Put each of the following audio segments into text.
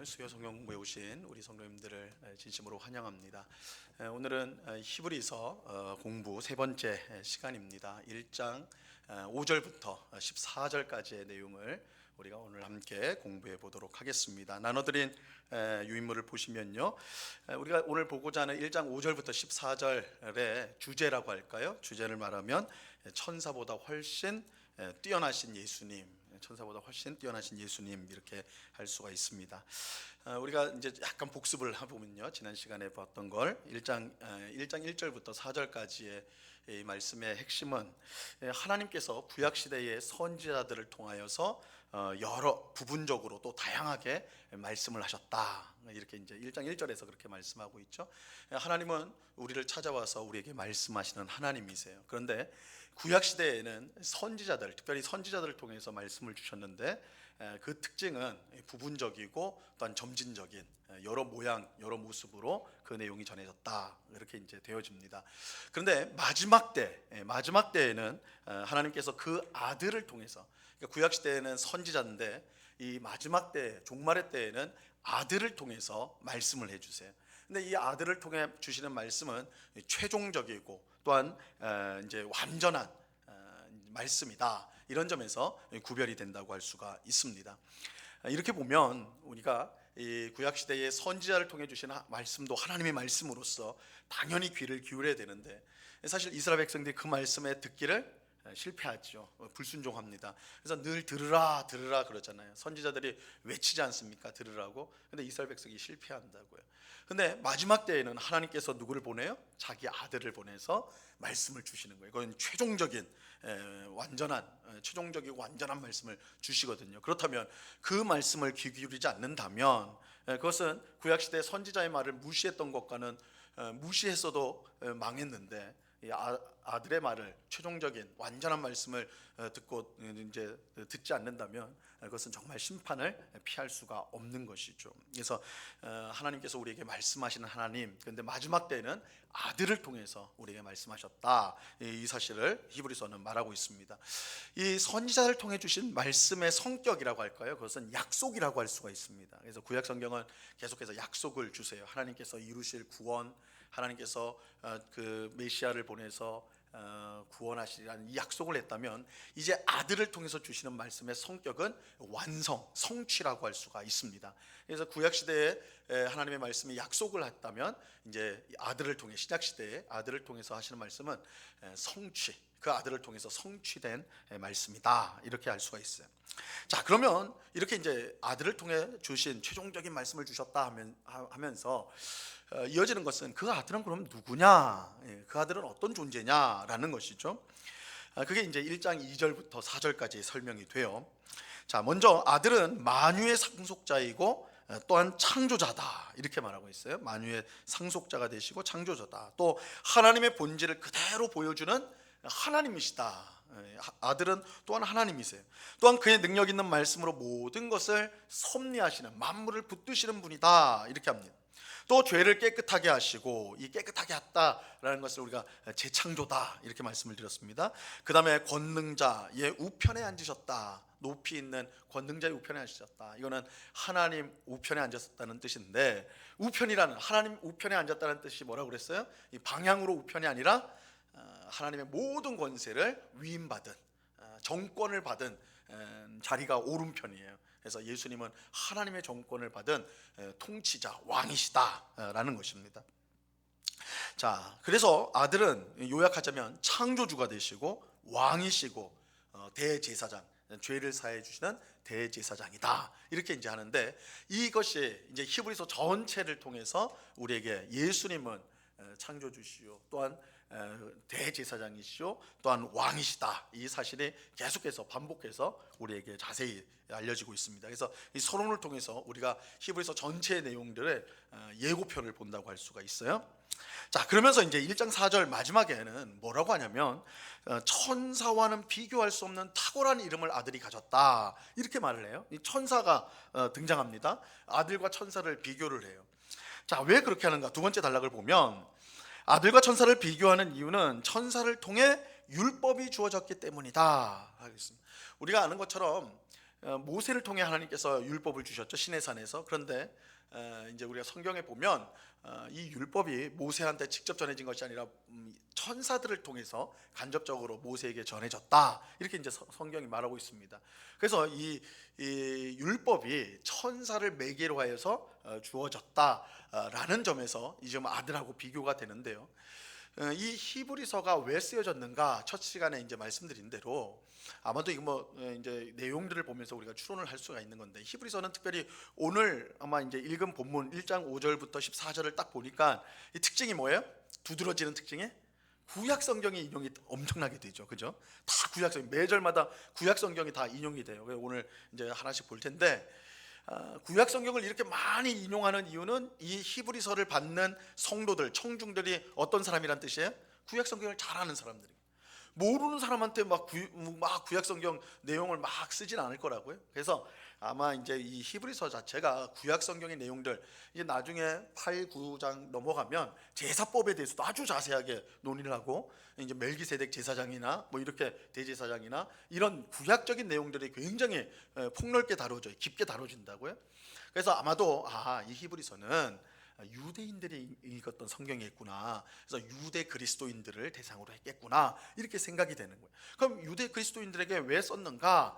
오늘 수요 성경 공부에 오신 우리 성도님들을 진심으로 환영합니다. 오늘은 히브리서 공부 세 번째 시간입니다. 1장 5절부터 14절까지의 내용을 우리가 오늘 함께 공부해 보도록 하겠습니다. 나눠드린 유인물을 보시면요, 우리가 오늘 보고자 하는 1장 5절부터 14절의 주제라고 할까요? 주제를 말하면 천사보다 훨씬 뛰어나신 예수님, 천사보다 훨씬 뛰어나신 예수님, 이렇게 할 수가 있습니다. 우리가 이제 약간 복습을 해보면요, 지난 시간에 봤던 걸 1장 1절부터 4절까지의 이 말씀의 핵심은 하나님께서 구약시대의 선지자들을 통하여서 여러 부분적으로 또 다양하게 말씀을 하셨다, 이렇게 이제 1장 1절에서 그렇게 말씀하고 있죠. 하나님은 우리를 찾아와서 우리에게 말씀하시는 하나님이세요. 그런데 구약시대에는 선지자들, 특별히 선지자들을 통해서 말씀을 주셨는데, 그 특징은 부분적이고 또한 점진적인 여러 모양 여러 모습으로 그 내용이 전해졌다, 이렇게 이제 되어집니다. 그런데 마지막 때에는 하나님께서 그 아들을 통해서, 그러니까 구약시대에는 선지자인데 이 마지막 때, 종말의 때에는 아들을 통해서 말씀을 해주세요. 근데 이 아들을 통해 주시는 말씀은 최종적이고 또한 이제 완전한 말씀이다, 이런 점에서 구별이 된다고 할 수가 있습니다. 이렇게 보면 우리가 이 구약 시대의 선지자를 통해 주신 말씀도 하나님의 말씀으로서 당연히 귀를 기울여야 되는데, 사실 이스라엘 백성들이 그 말씀에 듣기를 실패하죠. 불순종합니다. 그래서 늘 들으라 들으라 그러잖아요. 선지자들이 외치지 않습니까? 들으라고. 근데 이스라엘 백성이 실패한다고요. 근데 마지막 때에는 하나님께서 누구를 보내요? 자기 아들을 보내서 말씀을 주시는 거예요. 이건 최종적인 최종적이고 완전한 말씀을 주시거든요. 그렇다면 그 말씀을 귀 기울이지 않는다면 그것은 구약시대 선지자의 말을 무시했던 것과는, 무시했어도 망했는데, 아들의 말을, 최종적인 완전한 말씀을 듣고 이제 듣지 않는다면 그것은 정말 심판을 피할 수가 없는 것이죠. 그래서 하나님께서 우리에게 말씀하시는 하나님, 그런데 마지막 때는 아들을 통해서 우리에게 말씀하셨다, 이 사실을 히브리서는 말하고 있습니다. 이 선지자를 통해 주신 말씀의 성격이라고 할까요? 그것은 약속이라고 할 수가 있습니다. 그래서 구약 성경은 계속해서 약속을 주세요. 하나님께서 이루실 구원, 하나님께서 그 메시아를 보내서 구원하시리라는 이 약속을 했다면, 이제 아들을 통해서 주시는 말씀의 성격은 완성, 성취라고 할 수가 있습니다. 그래서 구약시대에 하나님의 말씀이 약속을 했다면, 이제 아들을 통해, 신약시대에 아들을 통해서 하시는 말씀은 성취, 그 아들을 통해서 성취된 말씀이다, 이렇게 알 수가 있어요. 자, 그러면 이렇게 이제 아들을 통해 주신 최종적인 말씀을 주셨다 하면서 이어지는 것은, 그 아들은 그럼 누구냐, 그 아들은 어떤 존재냐라는 것이죠. 그게 이제 1장 2절부터 4절까지 설명이 돼요. 자, 먼저 아들은 만유의 상속자이고 또한 창조자다, 이렇게 말하고 있어요. 만유의 상속자가 되시고 창조자다, 또 하나님의 본질을 그대로 보여주는 하나님이시다. 아들은 또한 하나님이세요. 또한 그의 능력 있는 말씀으로 모든 것을 섭리하시는, 만물을 붙드시는 분이다, 이렇게 합니다. 또 죄를 깨끗하게 하시고, 이 깨끗하게 했다라는 것을 우리가 재창조다, 이렇게 말씀을 드렸습니다. 그 다음에 권능자의 우편에 앉으셨다, 높이 있는 권능자의 우편에 앉으셨다. 이거는 하나님 우편에 앉았다는 뜻인데, 우편이라는, 하나님 우편에 앉았다는 뜻이 뭐라고 그랬어요? 이 방향으로 우편이 아니라 하나님의 모든 권세를 위임받은, 정권을 받은 자리가 오른편이에요. 그래서 예수님은 하나님의 정권을 받은 통치자, 왕이시다라는 것입니다. 자, 그래서 아들은 요약하자면 창조주가 되시고 왕이시고 대제사장, 죄를 사해 주시는 대제사장이다, 이렇게 이제 하는데, 이것이 이제 히브리서 전체를 통해서 우리에게 예수님은 창조주시요, 또한 대제사장이시오, 또한 왕이시다, 이 사실이 계속해서 반복해서 우리에게 자세히 알려지고 있습니다. 그래서 이 서론을 통해서 우리가 히브리서 전체의 내용들의 예고편을 본다고 할 수가 있어요. 자, 그러면서 이제 1장 4절 마지막에는 뭐라고 하냐면, 천사와는 비교할 수 없는 탁월한 이름을 아들이 가졌다, 이렇게 말을 해요. 이 천사가 등장합니다. 아들과 천사를 비교를 해요. 자, 왜 그렇게 하는가? 두 번째 단락을 보면, 아들과 천사를 비교하는 이유는 천사를 통해 율법이 주어졌기 때문이다 하겠습니다. 우리가 아는 것처럼 모세를 통해 하나님께서 율법을 주셨죠, 시내산에서. 그런데 이제 우리가 성경에 보면 이 율법이 모세한테 직접 전해진 것이 아니라 천사들을 통해서 간접적으로 모세에게 전해졌다, 이렇게 이제 성경이 말하고 있습니다. 그래서 이 율법이 천사를 매개로 하여서 주어졌다라는 점에서 이 점 아들하고 비교가 되는데요. 이 히브리서가 왜 쓰여졌는가, 첫 시간에 이제 말씀드린 대로 아마도 이거 이제 내용들을 보면서 우리가 추론을 할 수가 있는 건데, 히브리서는 특별히 오늘 아마 이제 읽은 본문 1장 5절부터 14절을 딱 보니까 이 특징이 뭐예요? 두드러지는 특징이 구약 성경의 인용이 엄청나게 되죠, 그죠? 다 구약 성경, 매절마다 구약 성경이 다 인용이 돼요. 그래서 오늘 이제 하나씩 볼 텐데, 구약 성경을 이렇게 많이 인용하는 이유는 이 히브리서를 받는 성도들, 청중들이 어떤 사람이란 뜻이에요? 구약 성경을 잘 아는 사람들이. 모르는 사람한테 막 구약 성경 내용을 막 쓰진 않을 거라고요. 그래서 아마 이제 이 히브리서 자체가 구약 성경의 내용들, 이제 나중에 8, 9장 넘어가면 제사법에 대해서도 아주 자세하게 논의를 하고, 이제 멜기세덱 제사장이나 뭐 이렇게 대제사장이나 이런 구약적인 내용들이 굉장히 폭넓게 다뤄져요. 깊게 다뤄진다고요. 그래서 아마도 이 히브리서는 유대인들이 읽었던 성경이었구나, 그래서 유대 그리스도인들을 대상으로 했겠구나, 이렇게 생각이 되는 거예요. 그럼 유대 그리스도인들에게 왜 썼는가?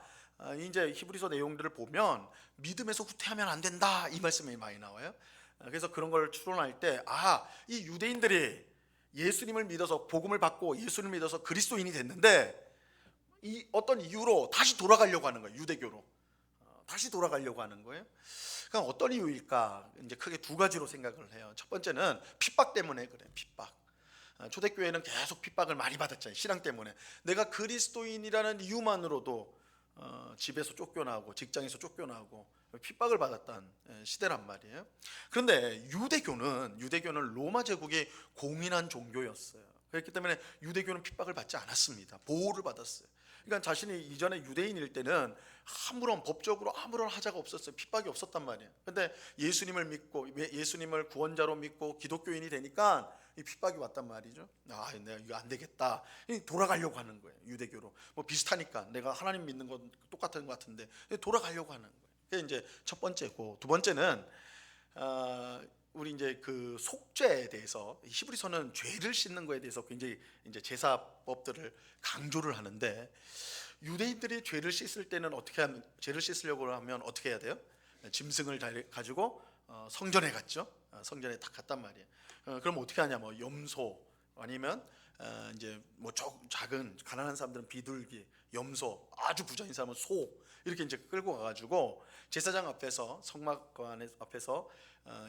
이제 히브리서 내용들을 보면 믿음에서 후퇴하면 안 된다, 이 말씀이 많이 나와요. 그래서 그런 걸 추론할 때 이 유대인들이 예수님을 믿어서 복음을 받고 예수를 믿어서 그리스도인이 됐는데 이 어떤 이유로 다시 돌아가려고 하는 거예요. 유대교로 다시 돌아가려고 하는 거예요. 그럼 어떤 이유일까? 이제 크게 두 가지로 생각을 해요. 첫 번째는 핍박 때문에 그래요. 핍박. 초대교회는 계속 핍박을 많이 받았잖아요. 신앙 때문에. 내가 그리스도인이라는 이유만으로도 집에서 쫓겨나고 직장에서 쫓겨나고 핍박을 받았던 시대란 말이에요. 그런데 유대교는 로마 제국이 공인한 종교였어요. 그렇기 때문에 유대교는 핍박을 받지 않았습니다. 보호를 받았어요. 그러니까 자신이 이전에 유대인일 때는 아무런 법적으로 아무런 하자가 없었어요. 핍박이 없었단 말이에요. 근데 예수님을 믿고 예수님을 구원자로 믿고 기독교인이 되니까 이 핍박이 왔단 말이죠. 내가 이거 안 되겠다. 돌아가려고 하는 거예요. 유대교로. 뭐 비슷하니까 내가 하나님 믿는 건 똑같은 것 같은데 돌아가려고 하는 거예요. 그게 이제 첫 번째고, 두 번째는 우리 이제 그 속죄에 대해서 히브리서는 죄를 씻는 거에 대해서 굉장히 이제 제사법들을 강조를 하는데, 유대인들이 죄를 씻을 때는 죄를 씻으려고 하면 어떻게 해야 돼요? 짐승을 가지고 성전에 갔죠. 성전에 딱 갔단 말이에요. 그럼 어떻게 하냐? 뭐 염소 아니면 이제 뭐 작은 가난한 사람들은 비둘기, 염소, 아주 부자인 사람은 소, 이렇게 이제 끌고 가가지고 제사장 앞에서 성막관 앞에서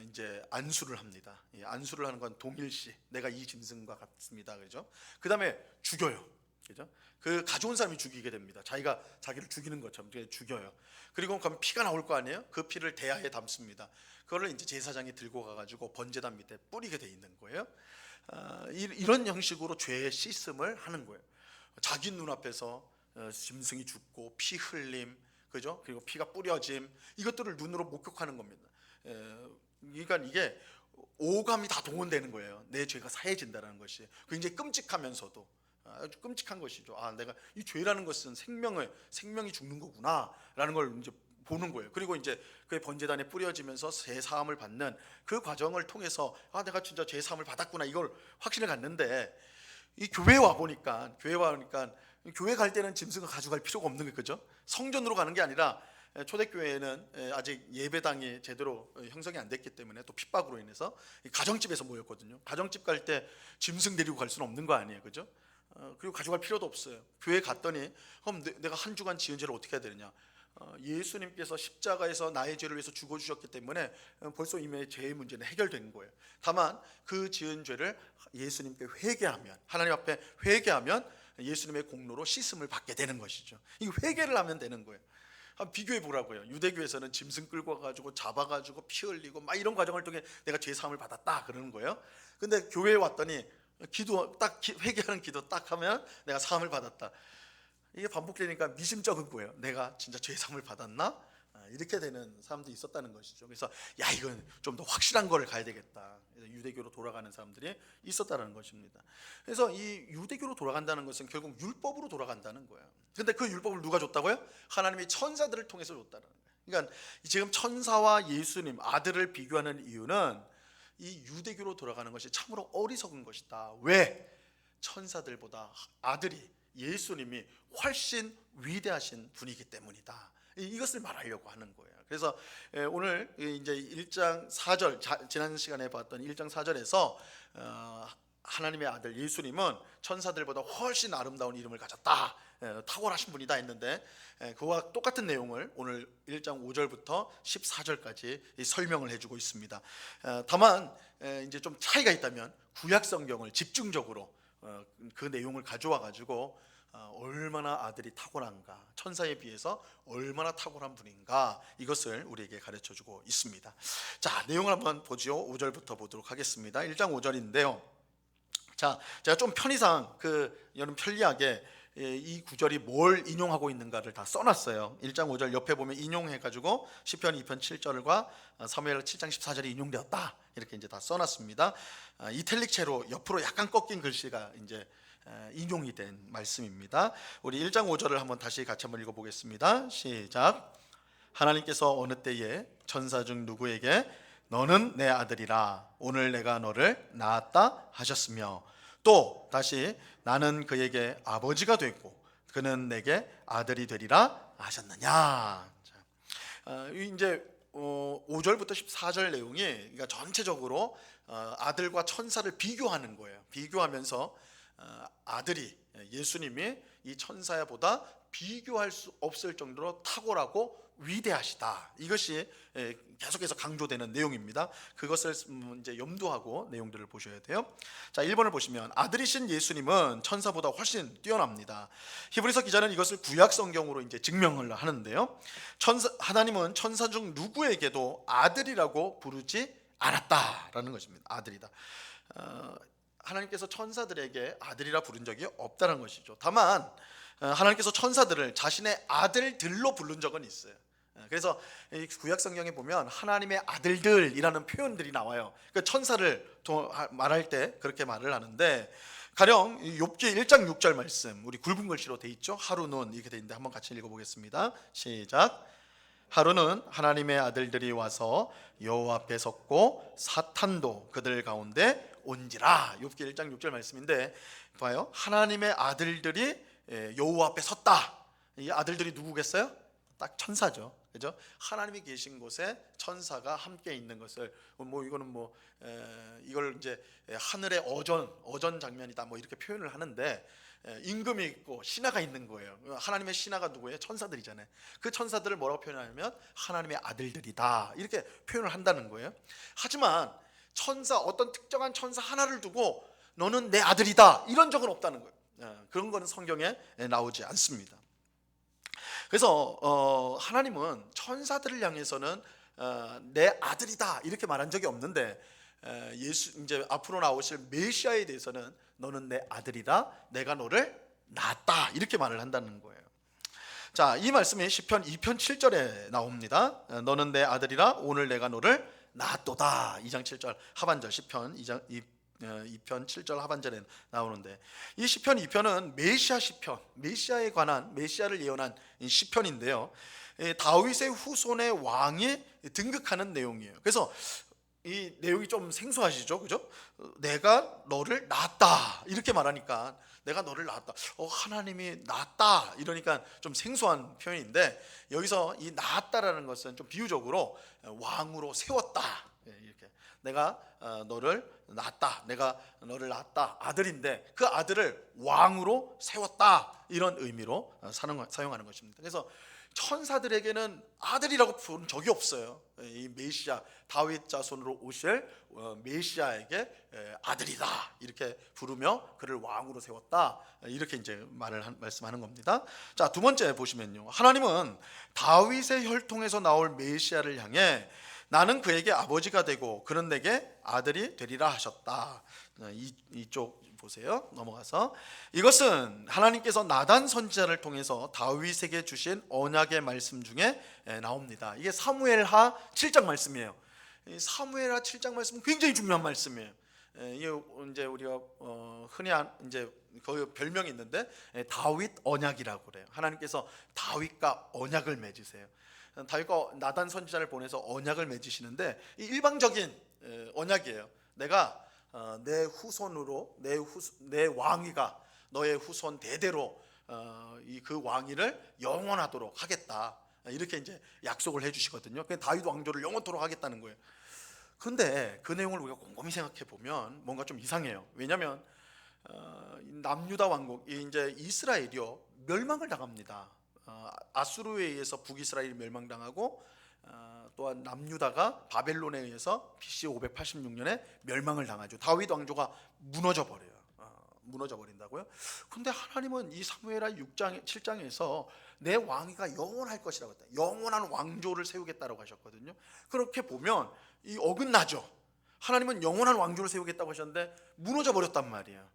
이제 안수를 합니다. 안수를 하는 건 동일시, 내가 이 짐승과 같습니다, 그죠? 그 다음에 죽여요, 그죠? 그 가져온 사람이 죽이게 됩니다. 자기가 자기를 죽이는 것처럼 죽여요. 그리고 그럼 피가 나올 거 아니에요? 그 피를 대야에 담습니다. 그거를 이제 제사장이 들고 가가지고 번제단 밑에 뿌리게 돼 있는 거예요. 이런 형식으로 죄의 씻음을 하는 거예요. 자기 눈앞에서 짐승이 죽고 피 흘림, 그죠? 그리고 피가 뿌려짐, 이것들을 눈으로 목격하는 겁니다. 그러니까 이게 오감이 다 동원되는 거예요. 내 죄가 사해진다는 것이 굉장히 끔찍하면서도 아주 끔찍한 것이죠. 내가 이 죄라는 것은 생명이 죽는 거구나라는 걸 이제 보는 거예요. 그리고 이제 그 번제단에 뿌려지면서 제 사함을 받는 그 과정을 통해서 내가 진짜 제 사함을 받았구나, 이걸 확신을 갖는데, 이 교회 와 보니까 교회 갈 때는 짐승을 가져갈 필요가 없는 거예요, 그죠? 성전으로 가는 게 아니라 초대교회는 아직 예배당이 제대로 형성이 안 됐기 때문에 또 핍박으로 인해서 가정집에서 모였거든요. 가정집 갈 때 짐승 데리고 갈 수는 없는 거 아니에요, 그죠? 그리고 가져갈 필요도 없어요. 교회 갔더니 그럼 내가 한 주간 지은 죄를 어떻게 해야 되느냐? 예수님께서 십자가에서 나의 죄를 위해서 죽어주셨기 때문에 벌써 이미 죄의 문제는 해결된 거예요. 다만 그 지은 죄를 예수님께 회개하면, 하나님 앞에 회개하면 예수님의 공로로 씻음을 받게 되는 것이죠. 이 회개를 하면 되는 거예요. 비교해 보라고요. 유대교에서는 짐승 끌고 와가지고 잡아가지고 피 흘리고 막 이런 과정을 통해 내가 죄 사함을 받았다 그러는 거예요. 근데 교회에 왔더니 회개하는 기도 딱 하면 내가 사함을 받았다. 이게 반복되니까 미심쩍은 거예요. 내가 진짜 죄 사함을 받았나? 이렇게 되는 사람도 있었다는 것이죠. 그래서 야, 이건 좀 더 확실한 거를 가야 되겠다. 그래서 유대교로 돌아가는 사람들이 있었다는 것입니다. 그래서 이 유대교로 돌아간다는 것은 결국 율법으로 돌아간다는 거예요. 근데 그 율법을 누가 줬다고요? 하나님이 천사들을 통해서 줬다는 거예요. 그러니까 지금 천사와 예수님 아들을 비교하는 이유는 이 유대교로 돌아가는 것이 참으로 어리석은 것이다. 왜? 천사들보다 아들이 예수님이 훨씬 위대하신 분이기 때문이다. 이것을 말하려고 하는 거예요. 그래서 오늘 이제 1장 4절, 지난 시간에 봤던 1장 4절에서 하나님의 아들 예수님은 천사들보다 훨씬 아름다운 이름을 가졌다, 탁월하신 분이다 했는데, 그와 똑같은 내용을 오늘 1장 5절부터 14절까지 설명을 해주고 있습니다. 다만 이제 좀 차이가 있다면 구약 성경을 집중적으로 그 내용을 가져와 가지고 얼마나 아들이 탁월한가, 천사에 비해서 얼마나 탁월한 분인가, 이것을 우리에게 가르쳐주고 있습니다. 자, 내용을 한번 보죠. 5절부터 보도록 하겠습니다. 1장 5절인데요. 자, 제가 좀 편의상 여러분 편리하게 이 구절이 뭘 인용하고 있는가를 다 써놨어요. 1장 5절 옆에 보면 인용해가지고 시편 2편 7절과 사무엘 7장 14절이 인용되었다, 이렇게 이제 다 써놨습니다. 이탈릭체로 옆으로 약간 꺾인 글씨가 이제 인용이 된 말씀입니다. 우리 1장 5절을 한번 다시 같이 한번 읽어보겠습니다. 시작. 하나님께서 어느 때에 천사 중 누구에게 너는 내 아들이라 오늘 내가 너를 낳았다 하셨으며, 또 다시 나는 그에게 아버지가 되고 그는 내게 아들이 되리라 하셨느냐. 이제 5절부터 14절 내용이, 그러니까 전체적으로 아들과 천사를 비교하는 거예요. 비교하면서 아들이, 예수님이 이 천사보다 비교할 수 없을 정도로 탁월하고 위대하시다, 이것이 계속해서 강조되는 내용입니다. 그것을 이제 염두하고 내용들을 보셔야 돼요. 자, 1번을 보시면 아들이신 예수님은 천사보다 훨씬 뛰어납니다. 히브리서 기자는 이것을 구약 성경으로 이제 증명을 하는데요. 하나님은 천사 중 누구에게도 아들이라고 부르지 않았다라는 것입니다. 아들이다. 하나님께서 천사들에게 아들이라 부른 적이 없다는 것이죠. 다만 하나님께서 천사들을 자신의 아들들로 부른 적은 있어요. 그래서 구약 성경에 보면 하나님의 아들들이라는 표현들이 나와요. 그러니까 천사를 말할 때 그렇게 말을 하는데, 가령 욥기 1장 6절 말씀, 우리 굵은 글씨로 돼 있죠. 하루는 이렇게 돼 있는데 한번 같이 읽어보겠습니다. 시작. 하루는 하나님의 아들들이 와서 여호와 앞에 섰고 사탄도 그들 가운데 온지라. 욥기 1장 6절 말씀인데 봐요. 하나님의 아들들이 여호와 앞에 섰다. 이 아들들이 누구겠어요? 딱 천사죠. 그죠? 하나님이 계신 곳에 천사가 함께 있는 것을 이거는 이걸 이제 하늘의 어전 장면이다 이렇게 표현을 하는데, 임금이 있고 신하가 있는 거예요. 하나님의 신하가 누구예요? 천사들이잖아요. 그 천사들을 뭐라고 표현하냐면 하나님의 아들들이다, 이렇게 표현을 한다는 거예요. 하지만 어떤 특정한 천사 하나를 두고 너는 내 아들이다, 이런 적은 없다는 거예요. 그런 거는 성경에 나오지 않습니다. 그래서 하나님은 천사들을 향해서는 내 아들이다 이렇게 말한 적이 없는데, 이제 앞으로 나오실 메시아에 대해서는 너는 내 아들이라 내가 너를 낳았다, 이렇게 말을 한다는 거예요. 자, 이 말씀이 시편 2편 7절에 나옵니다. 너는 내 아들이라 오늘 내가 너를 낳았도다. 2장 7절 하반절, 시편 2편 7절 하반절에 나오는데, 이 시편 2편은 메시아 시편, 메시아를 예언한 시편인데요. 다윗의 후손의 왕이 등극하는 내용이에요. 그래서 이 내용이 좀 생소하시죠, 그죠? 내가 너를 낳았다 이렇게 말하니까, 내가 너를 낳았다, 하나님이 낳았다 이러니까 좀 생소한 표현인데, 여기서 이 낳았다라는 것은 좀 비유적으로 왕으로 세웠다, 이렇게 내가 너를 낳았다, 내가 너를 낳았다, 아들인데 그 아들을 왕으로 세웠다, 이런 의미로 사용하는 것입니다. 그래서 천사들에게는 아들이라고 부른 적이 없어요. 이 메시아, 다윗 자손으로 오실 메시아에게 아들이다 이렇게 부르며 그를 왕으로 세웠다, 이렇게 이제 말씀하는 겁니다. 자, 두 번째 보시면요, 하나님은 다윗의 혈통에서 나올 메시아를 향해 나는 그에게 아버지가 되고 그는 내게 아들이 되리라 하셨다. 이쪽 보세요. 넘어가서 이것은 하나님께서 나단 선지자를 통해서 다윗에게 주신 언약의 말씀 중에 나옵니다. 이게 사무엘하 7장 말씀이에요. 이 사무엘하 7장 말씀은 굉장히 중요한 말씀이에요. 이게 이제 우리가 흔히 이제 그 별명이 있는데 다윗 언약이라고 그래요. 하나님께서 다윗과 언약을 맺으세요. 다윗과 나단 선지자를 보내서 언약을 맺으시는데 이 일방적인 언약이에요. 내가 내 후손으로 내 왕위가 너의 후손 대대로 이 그 왕위를 영원하도록 하겠다. 이렇게 이제 약속을 해주시거든요. 그 다윗 왕조를 영원토록 하겠다는 거예요. 그런데 그 내용을 우리가 곰곰이 생각해 보면 뭔가 좀 이상해요. 왜냐하면 남유다 왕국 이제 이스라엘이요 멸망을 당합니다. 아수르에 의해서 북이스라엘이 멸망당하고 또한 남유다가 바벨론에 의해서 BC 586년에 멸망을 당하죠. 다윗 왕조가 무너져 버려요. 무너져 버린다고요? 근데 하나님은 이 사무엘하 6장 7장에서 내 왕위가 영원할 것이라고 했다. 영원한 왕조를 세우겠다라고 하셨거든요. 그렇게 보면 이 어긋나죠. 하나님은 영원한 왕조를 세우겠다고 하셨는데 무너져 버렸단 말이에요.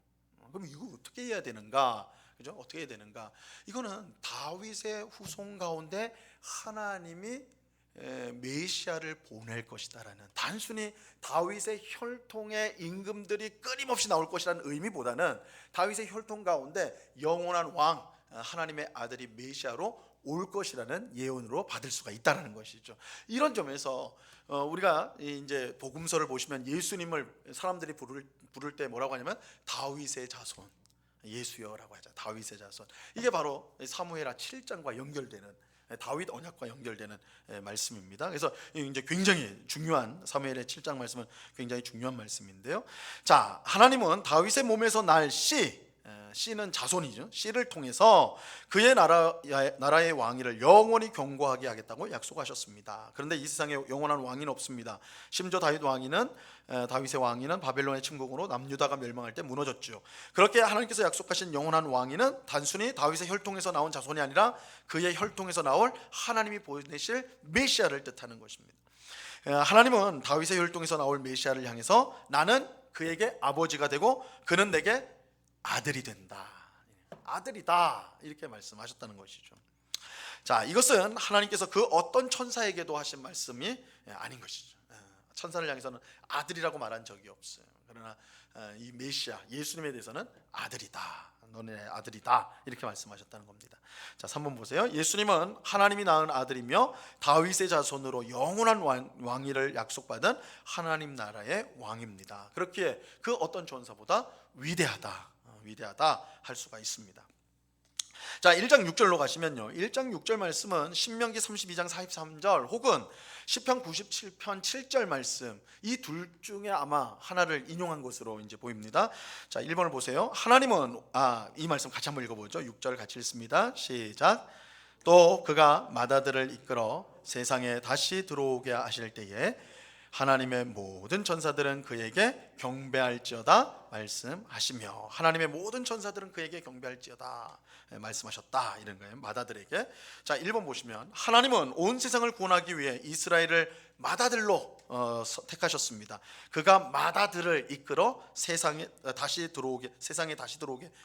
그럼 이거 어떻게 해야 되는가? 그죠? 어떻게 해야 되는가? 이거는 다윗의 후손 가운데 하나님이 메시아를 보낼 것이다라는 단순히 다윗의 혈통의 임금들이 끊임없이 나올 것이라는 의미보다는 다윗의 혈통 가운데 영원한 왕 하나님의 아들이 메시아로 올 것이라는 예언으로 받을 수가 있다라는 것이죠. 이런 점에서 우리가 이제 복음서를 보시면 예수님을 사람들이 부를 때 뭐라고 하냐면 다윗의 자손 예수여라고 하죠. 다윗의 자손. 이게 바로 사무엘하 7장과 연결되는 다윗 언약과 연결되는 말씀입니다. 그래서 이제 굉장히 중요한 사무엘의 7장 말씀은 굉장히 중요한 말씀인데요. 자, 하나님은 다윗의 몸에서 날 씨는 자손이죠. 씨를 통해서 그의 나라의 왕위를 영원히 경고하게 하겠다고 약속하셨습니다. 그런데 이 세상에 영원한 왕위는 없습니다. 심지어 다윗의 왕위는 바벨론의 침공으로 남유다가 멸망할 때 무너졌죠. 그렇게 하나님께서 약속하신 영원한 왕위는 단순히 다윗의 혈통에서 나온 자손이 아니라 그의 혈통에서 나올 하나님이 보내실 메시아를 뜻하는 것입니다. 하나님은 다윗의 혈통에서 나올 메시아를 향해서 나는 그에게 아버지가 되고 그는 내게 아들이 된다. 아들이다. 이렇게 말씀하셨다는 것이죠. 자, 이것은 하나님께서 그 어떤 천사에게도 하신 말씀이 아닌 것이죠. 천사를 향해서는 아들이라고 말한 적이 없어요. 그러나 이 메시아 예수님에 대해서는 아들이다. 너네 아들이다. 이렇게 말씀하셨다는 겁니다. 자, 3번 보세요. 예수님은 하나님이 낳은 아들이며 다윗의 자손으로 영원한 왕위를 약속받은 하나님 나라의 왕입니다. 그렇기에 그 어떤 전사보다 위대하다 할 수가 있습니다. 자, 1장 6절로 가시면요. 1장 6절 말씀은 신명기 32장 43절 혹은 시편 97편 7절 말씀 이 둘 중에 아마 하나를 인용한 것으로 이제 보입니다. 자, 1번을 보세요. 하나님은 이 말씀 같이 한번 읽어보죠. 6절 같이 읽습니다. 시작. 또 그가 맏아들을 이끌어 세상에 다시 들어오게 하실 때에 하나님의 모든 천사들은 그에게 경배할지어다 말씀하시며 하나님의 모든 천사들은 그에게 경배할지어다 말씀하셨다 이런 거예요. 맏아들에게. 자, 1번 보시면 하나님은 온 세상을 구원하기 위해 이스라엘을 맏아들로 택하셨습니다. 그가 맏아들을 이끌어 세상에 다시 들어오게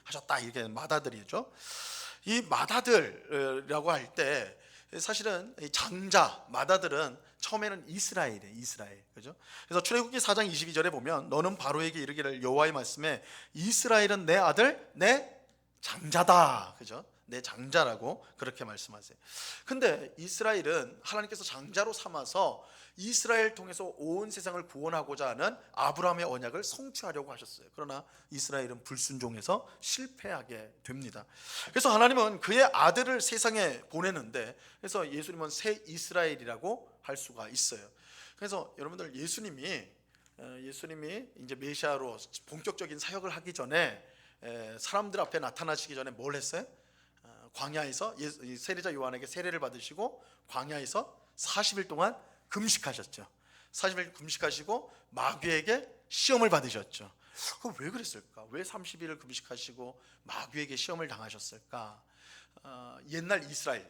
하셨다. 이게 맏아들이죠. 이 맏아들이라고 할 때 사실은 장자 맏아들은 처음에는 이스라엘이에요. 이스라엘. 그죠? 그래서 출애굽기 4장 22절에 보면 너는 바로에게 이르기를 여호와의 말씀에 이스라엘은 내 아들 내 장자다. 그죠? 내 장자라고 그렇게 말씀하세요. 근데 이스라엘은 하나님께서 장자로 삼아서 이스라엘 통해서 온 세상을 구원하고자 하는 아브라함의 언약을 성취하려고 하셨어요. 그러나 이스라엘은 불순종해서 실패하게 됩니다. 그래서 하나님은 그의 아들을 세상에 보내는데 그래서 예수님은 새 이스라엘이라고 할 수가 있어요. 그래서 여러분들 예수님이 이제 메시아로 본격적인 사역을 하기 전에 사람들 앞에 나타나시기 전에 뭘 했어요? 광야에서 세례자 요한에게 세례를 받으시고 광야에서 40일 동안 금식하셨죠. 40일 금식하시고 마귀에게 시험을 받으셨죠. 그럼 왜 그랬을까? 왜 30일을 금식하시고 마귀에게 시험을 당하셨을까? 옛날 이스라엘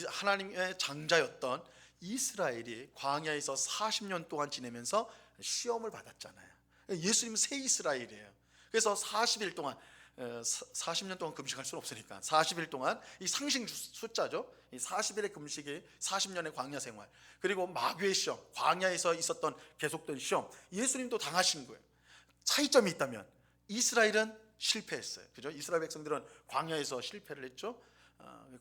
하나님의 장자였던 이스라엘이 광야에서 40년 동안 지내면서 시험을 받았잖아요. 예수님은 새 이스라엘이에요. 그래서 40일 동안 40년 동안 금식할 수는 없으니까 40일 동안 이 상식 숫자죠. 이 40일의 금식이 40년의 광야 생활, 그리고 마귀의 시험, 광야에서 있었던 계속된 시험, 예수님도 당하신 거예요. 차이점이 있다면 이스라엘은 실패했어요. 그죠? 이스라엘 백성들은 광야에서 실패를 했죠.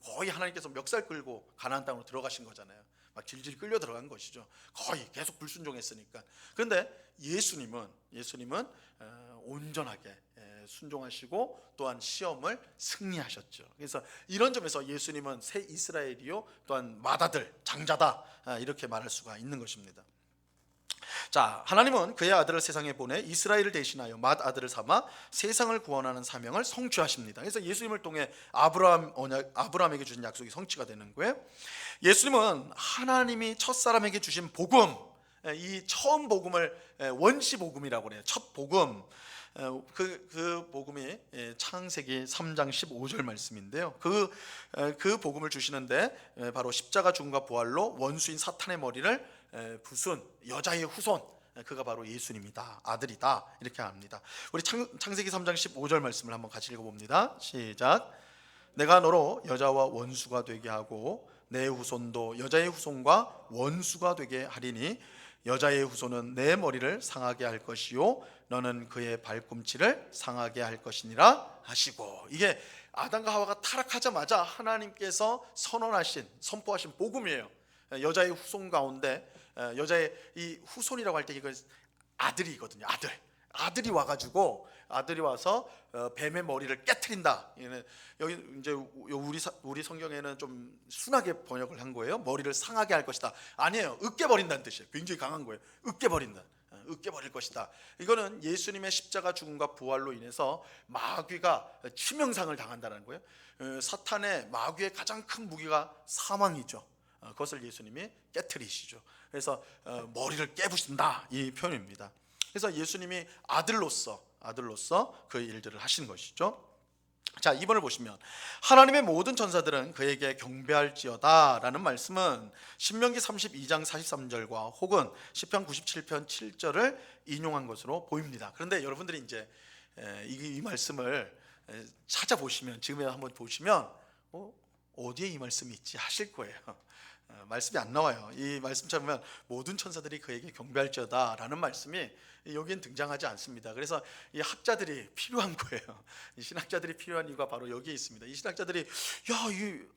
거의 하나님께서 멱살 끌고 가나안 땅으로 들어가신 거잖아요. 막 질질 끌려 들어간 것이죠. 거의 계속 불순종했으니까. 그런데 예수님은 온전하게 순종하시고 또한 시험을 승리하셨죠. 그래서 이런 점에서 예수님은 새 이스라엘이요 또한 맏아들, 장자다, 이렇게 말할 수가 있는 것입니다. 자, 하나님은 그의 아들을 세상에 보내 이스라엘을 대신하여 맏아들을 삼아 세상을 구원하는 사명을 성취하십니다. 그래서 예수님을 통해 아브라함에게 주신 약속이 성취가 되는 거예요. 예수님은 하나님이 첫사람에게 주신 복음, 이 처음 복음을 원시 복음이라고 해요. 첫 복음. 그 복음이 창세기 3장 15절 말씀인데요. 그 복음을 주시는데 바로 십자가 죽음과 부활로 원수인 사탄의 머리를 부순 여자의 후손, 그가 바로 예수님이다, 아들이다, 이렇게 합니다. 우리 창세기 3장 15절 말씀을 한번 같이 읽어봅니다. 시작. 내가 너로 여자와 원수가 되게 하고 내 후손도 여자의 후손과 원수가 되게 하리니 여자의 후손은 내 머리를 상하게 할 것이요 너는 그의 발꿈치를 상하게 할 것이니라 하시고, 이게 아담과 하와가 타락하자마자 하나님께서 선포하신 복음이에요. 여자의 후손 가운데 여자의 이 후손이라고 할 때 이거 아들이거든요. 아들이 와가지고 아들이 와서 뱀의 머리를 깨트린다. 여기 이제 우리 성경에는 좀 순하게 번역을 한 거예요. 머리를 상하게 할 것이다. 아니에요. 으깨버린다는 뜻이에요. 굉장히 강한 거예요. 으깨버릴 것이다. 이거는 예수님의 십자가 죽음과 부활로 인해서 마귀가 치명상을 당한다는 거예요. 사탄의 마귀의 가장 큰 무기가 사망이죠. 그것을 예수님이 깨트리시죠. 그래서 머리를 깨부신다, 이 표현입니다. 그래서 예수님이 아들로서 그 일들을 하신 것이죠. 자, 2번을 보시면 하나님의 모든 천사들은 그에게 경배할지어다 라는 말씀은 신명기 32장 43절과 혹은 시편 97편 7절을 인용한 것으로 보입니다. 그런데 여러분들이 이제 이 말씀을 찾아보시면, 지금에 한번 보시면 어디에 이 말씀이 있지 하실 거예요. 말씀이 안 나와요. 이 말씀 찾으면 모든 천사들이 그에게 경배할지어다 라는 말씀이 여기엔 등장하지 않습니다. 그래서 이 학자들이 필요한 거예요. 이 신학자들이 필요한 이유가 바로 여기에 있습니다. 이 신학자들이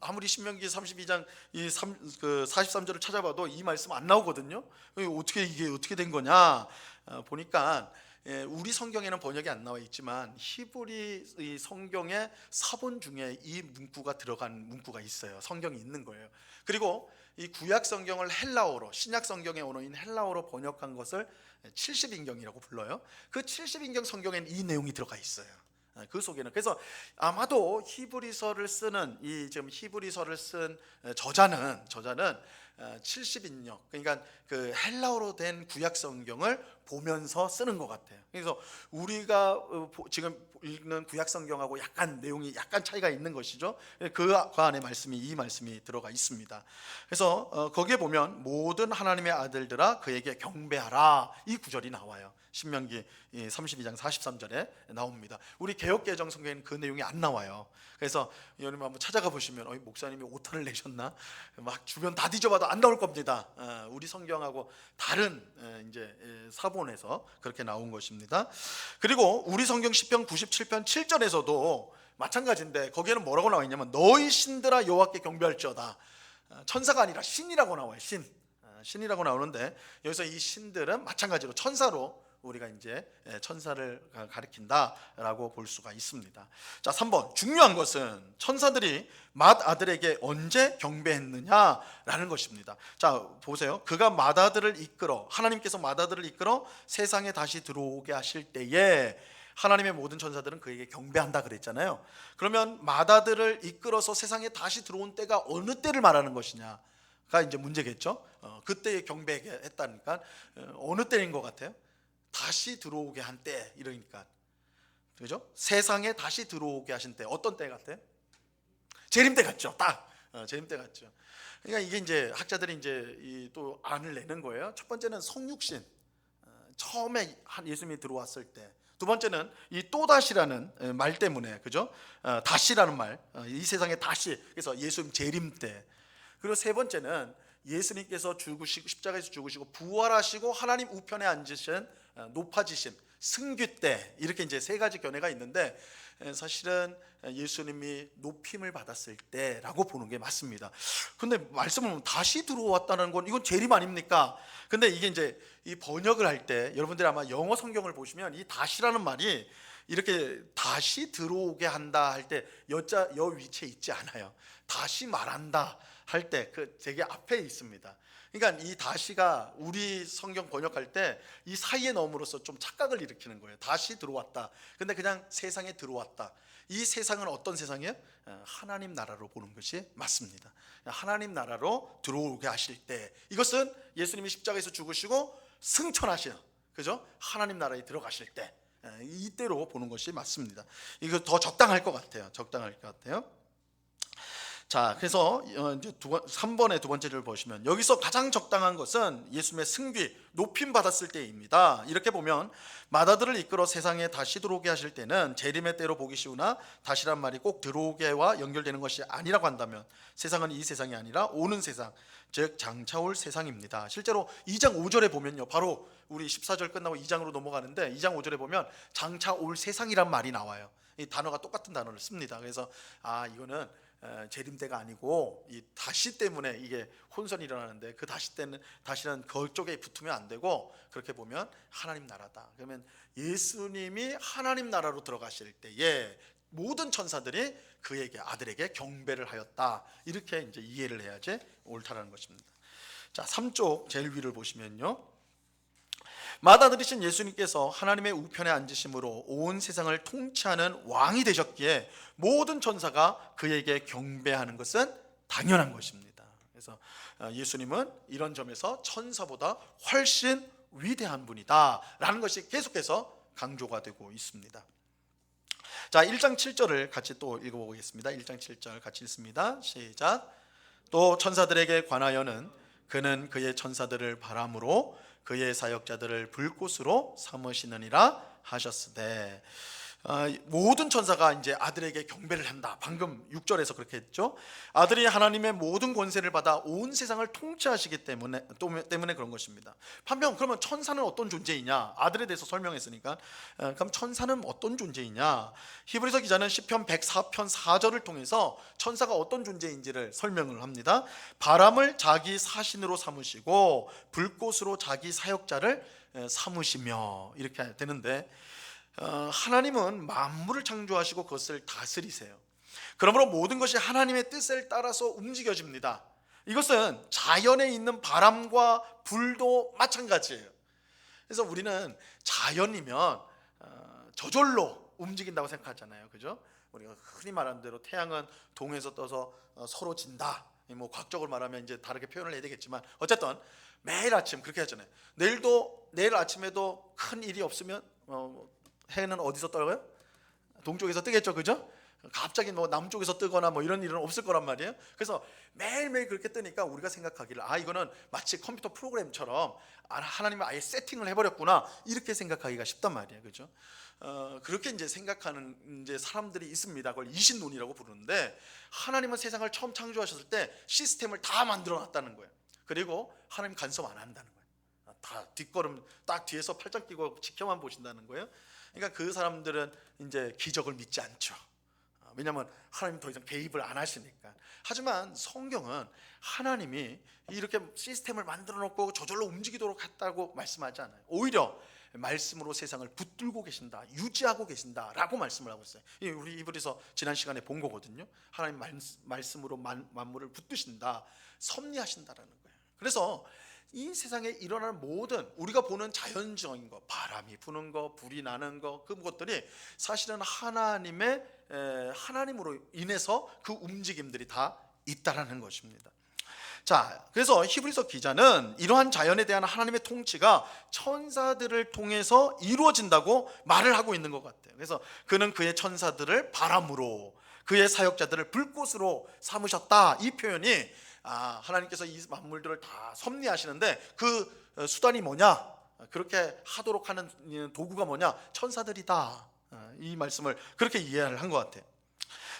아무리 신명기 32장 43절을 찾아봐도 이 말씀 안 나오거든요. 이게 어떻게 된 거냐 보니까 우리 성경에는 번역이 안 나와 있지만 히브리 성경의 사본 중에 이 문구가 들어간 문구가 있어요. 성경이 있는 거예요. 그리고 이 구약 성경을 헬라어로, 신약 성경의 언어인 헬라어로 번역한 것을 70인경이라고 불러요. 그 70인경 성경에는 이 내용이 들어가 있어요. 그 속에는. 그래서 아마도 히브리서를 쓰는 히브리서를 쓴 저자는 70인역, 그러니까 그 헬라어로 된 구약 성경을 보면서 쓰는 것 같아요. 그래서 우리가 지금 읽는 구약 성경하고 내용이 약간 차이가 있는 것이죠. 그 안에 이 말씀이 들어가 있습니다. 그래서 거기에 보면 모든 하나님의 아들들아 그에게 경배하라, 이 구절이 나와요. 신명기 32장 43절에 나옵니다. 우리 개역개정 성경에는 그 내용이 안 나와요. 그래서 여러분 한번 찾아가 보시면 목사님이 오타를 내셨나? 막 주변 다 뒤져봐도 안 나올 겁니다. 우리 성경하고 다른 이제 사본에서 그렇게 나온 것입니다. 그리고 우리 성경 시편 97편 7절에서도 마찬가지인데 거기에는 뭐라고 나와 있냐면 너희 신들아 여호와께 경배할지어다. 천사가 아니라 신이라고 나와요. 신이라고 나오는데 여기서 이 신들은 마찬가지로 천사로 우리가 이제 천사를 가리킨다라고 볼 수가 있습니다. 자, 3번 중요한 것은 천사들이 맏아들에게 언제 경배했느냐라는 것입니다. 자, 보세요. 그가 하나님께서 맏아들을 이끌어 세상에 다시 들어오게 하실 때에 하나님의 모든 천사들은 그에게 경배한다 그랬잖아요. 그러면 맏아들을 이끌어서 세상에 다시 들어온 때가 어느 때를 말하는 것이냐가 이제 문제겠죠. 그때에 경배했다니까 어느 때인 것 같아요? 다시 들어오게 한 때, 이러니까 그죠? 세상에 다시 들어오게 하신 때, 어떤 때 같아요? 재림 때 같죠. 딱 재림 때 같죠. 그러니까 이게 이제 학자들이 이제 또 안을 내는 거예요. 첫 번째는 성육신, 처음에 예수님이 들어왔을 때. 두 번째는 이 또다시라는 말 때문에, 그죠? 다시라는 말, 이 세상에 다시, 그래서 예수님 재림 때. 그리고 세 번째는 예수님께서 죽으시고 십자가에서 죽으시고 부활하시고 하나님 우편에 앉으신 높아지심, 승귀 때, 이렇게 이제 세 가지 견해가 있는데 사실은 예수님이 높임을 받았을 때라고 보는 게 맞습니다. 근데 말씀을 보면 다시 들어왔다는 건 이건 재림 아닙니까? 근데 이게 이제 이 번역을 할 때 여러분들이 아마 영어 성경을 보시면 이 다시라는 말이 이렇게 다시 들어오게 한다 할 때 여 위치에 있지 않아요. 다시 말한다 할 때 그 되게 앞에 있습니다. 그러니까 이 다시가 우리 성경 번역할 때 이 사이에 넣음으로써 좀 착각을 일으키는 거예요. 다시 들어왔다. 근데 그냥 세상에 들어왔다. 이 세상은 어떤 세상이에요? 하나님 나라로 보는 것이 맞습니다. 하나님 나라로 들어오게 하실 때, 이것은 예수님이 십자가에서 죽으시고 승천하시는, 그죠? 하나님 나라에 들어가실 때, 이때로 보는 것이 맞습니다. 이거 더 적당할 것 같아요. 적당할 것 같아요. 자, 그래서 이제 3번의 두 번째를 보시면 여기서 가장 적당한 것은 예수님의 승귀, 높임 받았을 때입니다. 이렇게 보면 마다들을 이끌어 세상에 다시 들어오게 하실 때는 재림의 때로 보기 쉬우나 다시란 말이 꼭 들어오게와 연결되는 것이 아니라고 한다면 세상은 이 세상이 아니라 오는 세상, 즉 장차 올 세상입니다. 실제로 2장 5절에 보면요, 바로 우리 14절 끝나고 2장으로 넘어가는데 2장 5절에 보면 장차 올 세상이란 말이 나와요. 이 단어가 똑같은 단어를 씁니다. 그래서 이거는 재림 때가 아니고 이 다시 때문에 이게 혼선이 일어나는데, 그 다시 때는, 다시는 그쪽에 붙으면 안 되고, 그렇게 보면 하나님 나라다. 그러면 예수님이 하나님 나라로 들어가실 때에 모든 천사들이 그에게, 아들에게 경배를 하였다. 이렇게 이제 이해를 해야지 옳다라는 것입니다. 자, 3쪽 제일 위를 보시면요, 맏아들이신 예수님께서 하나님의 우편에 앉으심으로 온 세상을 통치하는 왕이 되셨기에 모든 천사가 그에게 경배하는 것은 당연한 것입니다. 그래서 예수님은 이런 점에서 천사보다 훨씬 위대한 분이다 라는 것이 계속해서 강조가 되고 있습니다. 자, 1장 7절을 같이 또 읽어보겠습니다. 1장 7절 같이 읽습니다. 시작. 또 천사들에게 관하여는 그는 그의 천사들을 바람으로 그의 사역자들을 불꽃으로 삼으시느니라 하셨으되, 모든 천사가 이제 아들에게 경배를 한다. 방금 6절에서 그렇게 했죠. 아들이 하나님의 모든 권세를 받아 온 세상을 통치하시기 때문에 그런 것입니다. 반면 그러면 천사는 어떤 존재이냐? 아들에 대해서 설명했으니까 그럼 천사는 어떤 존재이냐? 히브리서 기자는 시편 104편 4절을 통해서 천사가 어떤 존재인지를 설명을 합니다. 바람을 자기 사신으로 삼으시고 불꽃으로 자기 사역자를 삼으시며, 이렇게 되는데, 하나님은 만물을 창조하시고 그것을 다스리세요. 그러므로 모든 것이 하나님의 뜻을 따라서 움직여집니다. 이것은 자연에 있는 바람과 불도 마찬가지예요. 그래서 우리는 자연이면 저절로 움직인다고 생각하잖아요, 그죠? 우리가 흔히 말하는 대로 태양은 동에서 떠서 서로 진다. 뭐 과학적으로 말하면 이제 다르게 표현을 해야 되겠지만, 어쨌든 매일 아침 그렇게 하잖아요. 내일 아침에도 큰 일이 없으면 해는 어디서 떠요? 동쪽에서 뜨겠죠, 그죠? 갑자기 뭐 남쪽에서 뜨거나 뭐 이런 일은 없을 거란 말이에요. 그래서 매일매일 그렇게 뜨니까 우리가 생각하기를 이거는 마치 컴퓨터 프로그램처럼 하나님이 아예 세팅을 해버렸구나, 이렇게 생각하기가 쉽단 말이에요, 그죠? 그렇게 이제 생각하는 이제 사람들이 있습니다. 그걸 이신론이라고 부르는데, 하나님은 세상을 처음 창조하셨을 때 시스템을 다 만들어놨다는 거예요. 그리고 하나님 간섭 안 한다는 거예요. 다 뒷걸음 딱 뒤에서 팔짱 끼고 지켜만 보신다는 거예요. 그러니까 그 사람들은 이제 기적을 믿지 않죠. 왜냐하면 하나님 더 이상 개입을 안 하시니까. 하지만 성경은 하나님이 이렇게 시스템을 만들어 놓고 저절로 움직이도록 했다고 말씀하지 않아요. 오히려 말씀으로 세상을 붙들고 계신다, 유지하고 계신다라고 말씀을 하고 있어요. 우리 이브리서 지난 시간에 본 거거든요. 하나님 말씀으로 만물을 붙드신다, 섭리하신다라는 거예요. 그래서 이 세상에 일어나는 모든 우리가 보는 자연적인 것, 바람이 부는 것, 불이 나는 것, 그것들이 사실은 하나님으로 인해서 그 움직임들이 다 있다라는 것입니다. 자, 그래서 히브리서 기자는 이러한 자연에 대한 하나님의 통치가 천사들을 통해서 이루어진다고 말을 하고 있는 것 같아요. 그래서 그는 그의 천사들을 바람으로 그의 사역자들을 불꽃으로 삼으셨다. 이 표현이 하나님께서 이 만물들을 다 섭리하시는데 그 수단이 뭐냐? 그렇게 하도록 하는 도구가 뭐냐? 천사들이다. 이 말씀을 그렇게 이해를 한 것 같아요.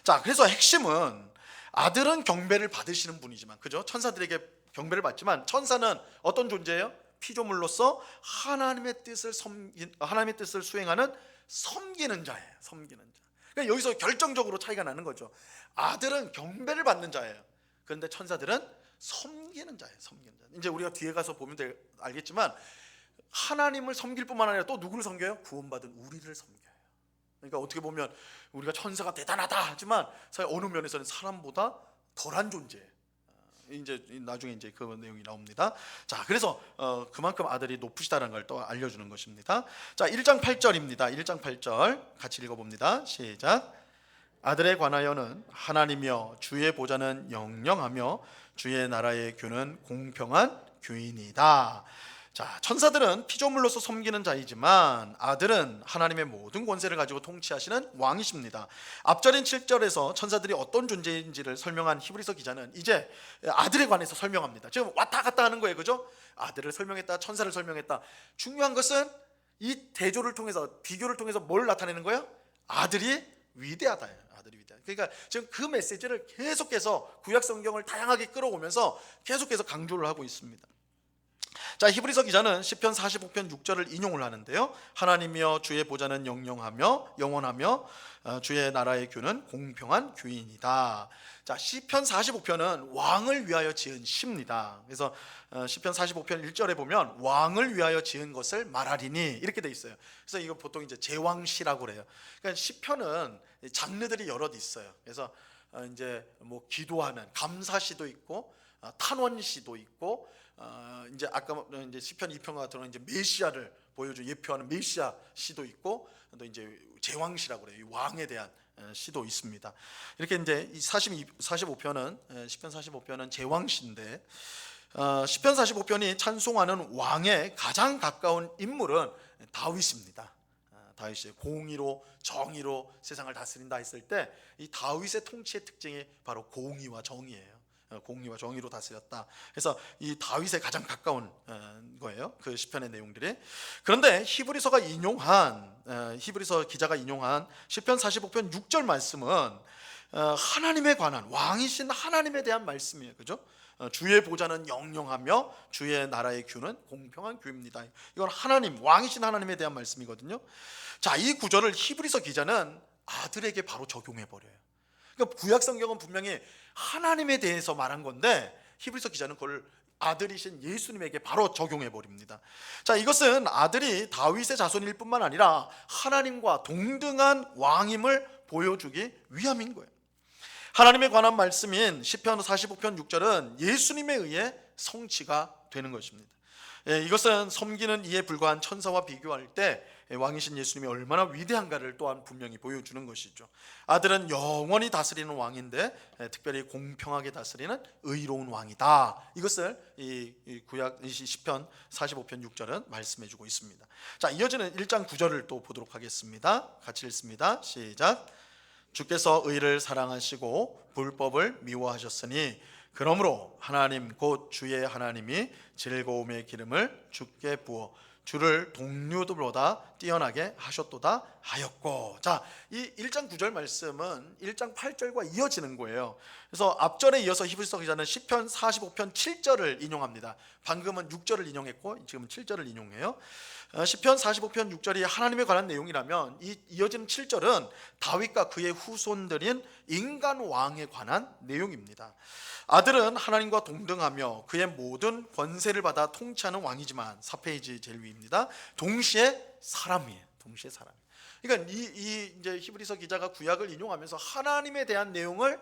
자, 그래서 핵심은 아들은 경배를 받으시는 분이지만, 그죠? 천사들에게 경배를 받지만 천사는 어떤 존재예요? 피조물로서 하나님의 뜻을 수행하는 섬기는 자예요. 섬기는 자. 그러니까 여기서 결정적으로 차이가 나는 거죠. 아들은 경배를 받는 자예요. 그런데 천사들은 섬기는 자예요. 섬기는 자. 이제 우리가 뒤에 가서 보면 알겠지만 하나님을 섬길 뿐만 아니라 또 누구를 섬겨요? 구원받은 우리를 섬겨요. 그러니까 어떻게 보면 우리가 천사가 대단하다 하지만 사실 어느 면에서는 사람보다 덜한 존재예요. 이제 나중에 이제 그 내용이 나옵니다. 자, 그래서 그만큼 아들이 높으시다는 걸 또 알려주는 것입니다. 자, 1장 8절입니다. 1장 8절 같이 읽어봅니다. 시작. 아들에 관하여는 하나님이여 주의 보좌는 영영하며 주의 나라의 규는 공평한 규이니이다. 자, 천사들은 피조물로서 섬기는 자이지만 아들은 하나님의 모든 권세를 가지고 통치하시는 왕이십니다. 앞절인 7절에서 천사들이 어떤 존재인지를 설명한 히브리서 기자는 이제 아들에 관해서 설명합니다. 지금 왔다 갔다 하는 거예요, 그죠? 아들을 설명했다, 천사를 설명했다. 중요한 것은 이 대조를 통해서, 비교를 통해서 뭘 나타내는 거예요? 아들이 위대하다. 아들이 위대하다. 그러니까 지금 그 메시지를 계속해서 구약 성경을 다양하게 끌어오면서 계속해서 강조를 하고 있습니다. 자, 히브리서 기자는 시편 45편 6절을 인용을 하는데요. 하나님이여 주의 보좌는 영영하며 영원하며 주의 나라의 규는 공평한 규이니이다. 자, 시편 45편은 왕을 위하여 지은 시입니다. 그래서 시편 45편 1절에 보면 왕을 위하여 지은 것을 말하리니 이렇게 돼 있어요. 그래서 이거 보통 이제 제왕시라고 그래요. 그러니까 시편은 장르들이 여럿 있어요. 그래서 이제 뭐 기도하는 감사시도 있고 탄원시도 있고 이제 아까 이제 시편 2편 같은 경우는 이제 메시아를 보여줘 예표하는 메시아 시도 있고 또 이제 제왕시라고 그래요. 이 왕에 대한 시도 있습니다. 이렇게 이제 이 45편은 시편 45편은 제왕시인데 시편 45편이 찬송하는 왕의 가장 가까운 인물은 다윗입니다. 다윗이 공의로 정의로 세상을 다스린다 했을 때 이 다윗의 통치의 특징이 바로 공의와 정의예요. 공의와 정의로 다스렸다. 그래서 이 다윗에 가장 가까운 거예요. 그 시편의 내용들이. 그런데 히브리서 기자가 인용한 시편 45편 6절 말씀은 하나님에 관한 왕이신 하나님에 대한 말씀이에요. 그죠? 주의 보좌는 영영하며 주의 나라의 규는 공평한 규입니다. 이건 하나님, 왕이신 하나님에 대한 말씀이거든요. 자, 이 구절을 히브리서 기자는 아들에게 바로 적용해 버려요. 그러니까 구약 성경은 분명히 하나님에 대해서 말한 건데 히브리서 기자는 그걸 아들이신 예수님에게 바로 적용해 버립니다. 자, 이것은 아들이 다윗의 자손일 뿐만 아니라 하나님과 동등한 왕임을 보여주기 위함인 거예요. 하나님에 관한 말씀인 시편 45편 6절은 예수님에 의해 성취가 되는 것입니다. 이것은 섬기는 이에 불과한 천사와 비교할 때 왕이신 예수님이 얼마나 위대한가를 또한 분명히 보여주는 것이죠. 아들은 영원히 다스리는 왕인데 특별히 공평하게 다스리는 의로운 왕이다. 이것을 이 시편 45편 6절은 말씀해주고 있습니다. 자, 이어지는 1장 9절을 또 보도록 하겠습니다. 같이 읽습니다. 시작. 주께서 의를 사랑하시고 불법을 미워하셨으니 그러므로 하나님 곧 주의 하나님이 즐거움의 기름을 주께 부어 주를 동료들보다 뛰어나게 하셨도다 하였고. 자, 이 1장 9절 말씀은 1장 8절과 이어지는 거예요. 그래서 앞절에 이어서 히브리서 기자는 시편 45편 7절을 인용합니다. 방금은 6절을 인용했고 지금은 7절을 인용해요. 시편 45편 6절이 하나님에 관한 내용이라면 이 이어지는 7절은 다윗과 그의 후손들인 인간 왕에 관한 내용입니다. 아들은 하나님과 동등하며 그의 모든 권세를 받아 통치하는 왕이지만 4페이지 제일 위입니다. 동시에 사람이에요. 동시에 사람. 그러니까 이 이제 히브리서 기자가 구약을 인용하면서 하나님에 대한 내용을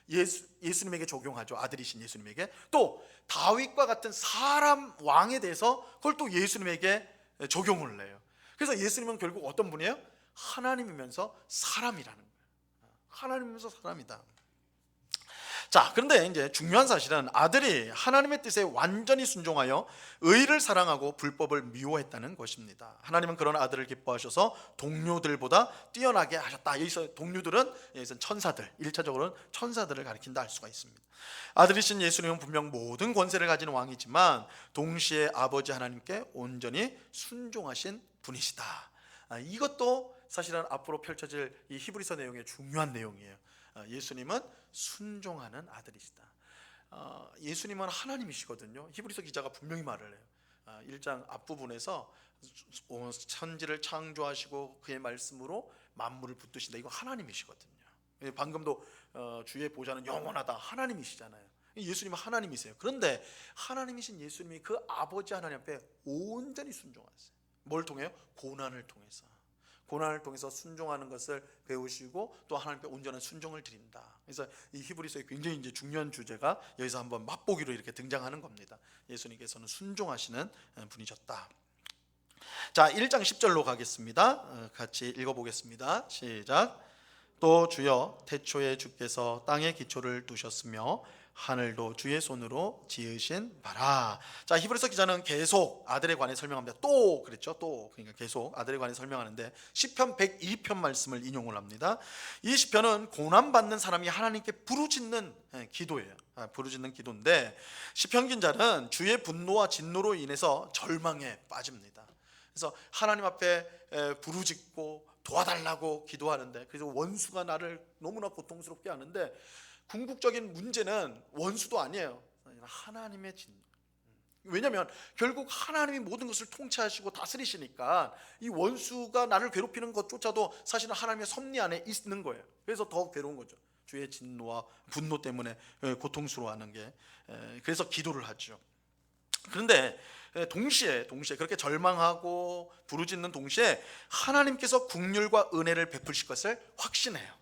예수님에게 적용하죠. 아들이신 예수님에게. 또 다윗과 같은 사람 왕에 대해서 그걸 또 예수님에게 적용을 해요. 그래서 예수님은 결국 어떤 분이에요? 하나님이면서 사람이라는 거예요. 하나님이면서 사람이다. 자, 그런데 이제 중요한 사실은 아들이 하나님의 뜻에 완전히 순종하여 의를 사랑하고 불법을 미워했다는 것입니다. 하나님은 그런 아들을 기뻐하셔서 동료들보다 뛰어나게 하셨다. 여기서 동료들은 여기서 천사들, 1차적으로는 천사들을 가리킨다 할 수가 있습니다. 아들이신 예수님은 분명 모든 권세를 가진 왕이지만 동시에 아버지 하나님께 온전히 순종하신 분이시다. 이것도 사실은 앞으로 펼쳐질 이 히브리서 내용의 중요한 내용이에요. 예수님은 순종하는 아들이시다. 예수님은 하나님이시거든요. 히브리서 기자가 분명히 말을 해요. 1장 앞부분에서 천지를 창조하시고 그의 말씀으로 만물을 붙드신다. 이거 하나님이시거든요. 방금도 주의 보좌는 영원하다. 하나님이시잖아요. 예수님은 하나님이세요. 그런데 하나님이신 예수님이 그 아버지 하나님 앞에 온전히 순종하세요. 뭘 통해요? 고난을 통해서. 고난을 통해서 순종하는 것을 배우시고 또 하나님께 온전한 순종을 드린다. 그래서 이 히브리서의 굉장히 이제 중요한 주제가 여기서 한번 맛보기로 이렇게 등장하는 겁니다. 예수님께서는 순종하시는 분이셨다. 자, 1장 10절로 가겠습니다. 같이 읽어보겠습니다. 시작. 또 주여 태초에 주께서 땅에 기초를 두셨으며 하늘도 주의 손으로 지으신 바라. 자, 히브리서 기자는 계속 아들에 관해 설명합니다. 또 그랬죠. 또 그러니까 계속 아들에 관해 설명하는데 시편 102편 말씀을 인용을 합니다. 이 시편은 고난 받는 사람이 하나님께 부르짖는 기도예요. 부르짖는 기도인데 시편 기자는 주의 분노와 진노로 인해서 절망에 빠집니다. 그래서 하나님 앞에 부르짖고 도와달라고 기도하는데 그래서 원수가 나를 너무나 고통스럽게 하는데 궁극적인 문제는 원수도 아니에요. 하나님의 진노. 왜냐하면 결국 하나님이 모든 것을 통치하시고 다스리시니까 이 원수가 나를 괴롭히는 것조차도 사실은 하나님의 섭리 안에 있는 거예요. 그래서 더 괴로운 거죠. 주의 진노와 분노 때문에 고통스러워하는 게. 그래서 기도를 하죠. 그런데 동시에 그렇게 절망하고 부르짖는 동시에 하나님께서 긍휼과 은혜를 베푸실 것을 확신해요.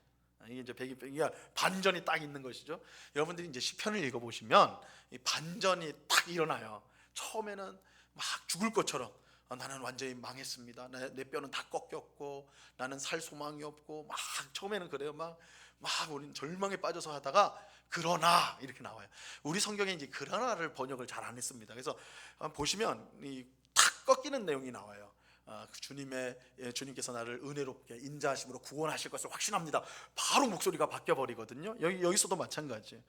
이게 이제 반전이 딱 있는 것이죠. 여러분들이 이제 시편을 읽어보시면 이 반전이 딱 일어나요. 처음에는 막 죽을 것처럼 나는 완전히 망했습니다. 내 뼈는 다 꺾였고 나는 살 소망이 없고 막 처음에는 그래요. 막 우리는 절망에 빠져서 하다가 그러나 이렇게 나와요. 우리 성경에 이제 그러나를 번역을 잘 안 했습니다. 그래서 보시면 이 탁 꺾이는 내용이 나와요. 주님께서 나를 은혜롭게 인자하심으로 구원하실 것을 확신합니다. 바로 목소리가 바뀌어 버리거든요. 여기서도 마찬가지예요.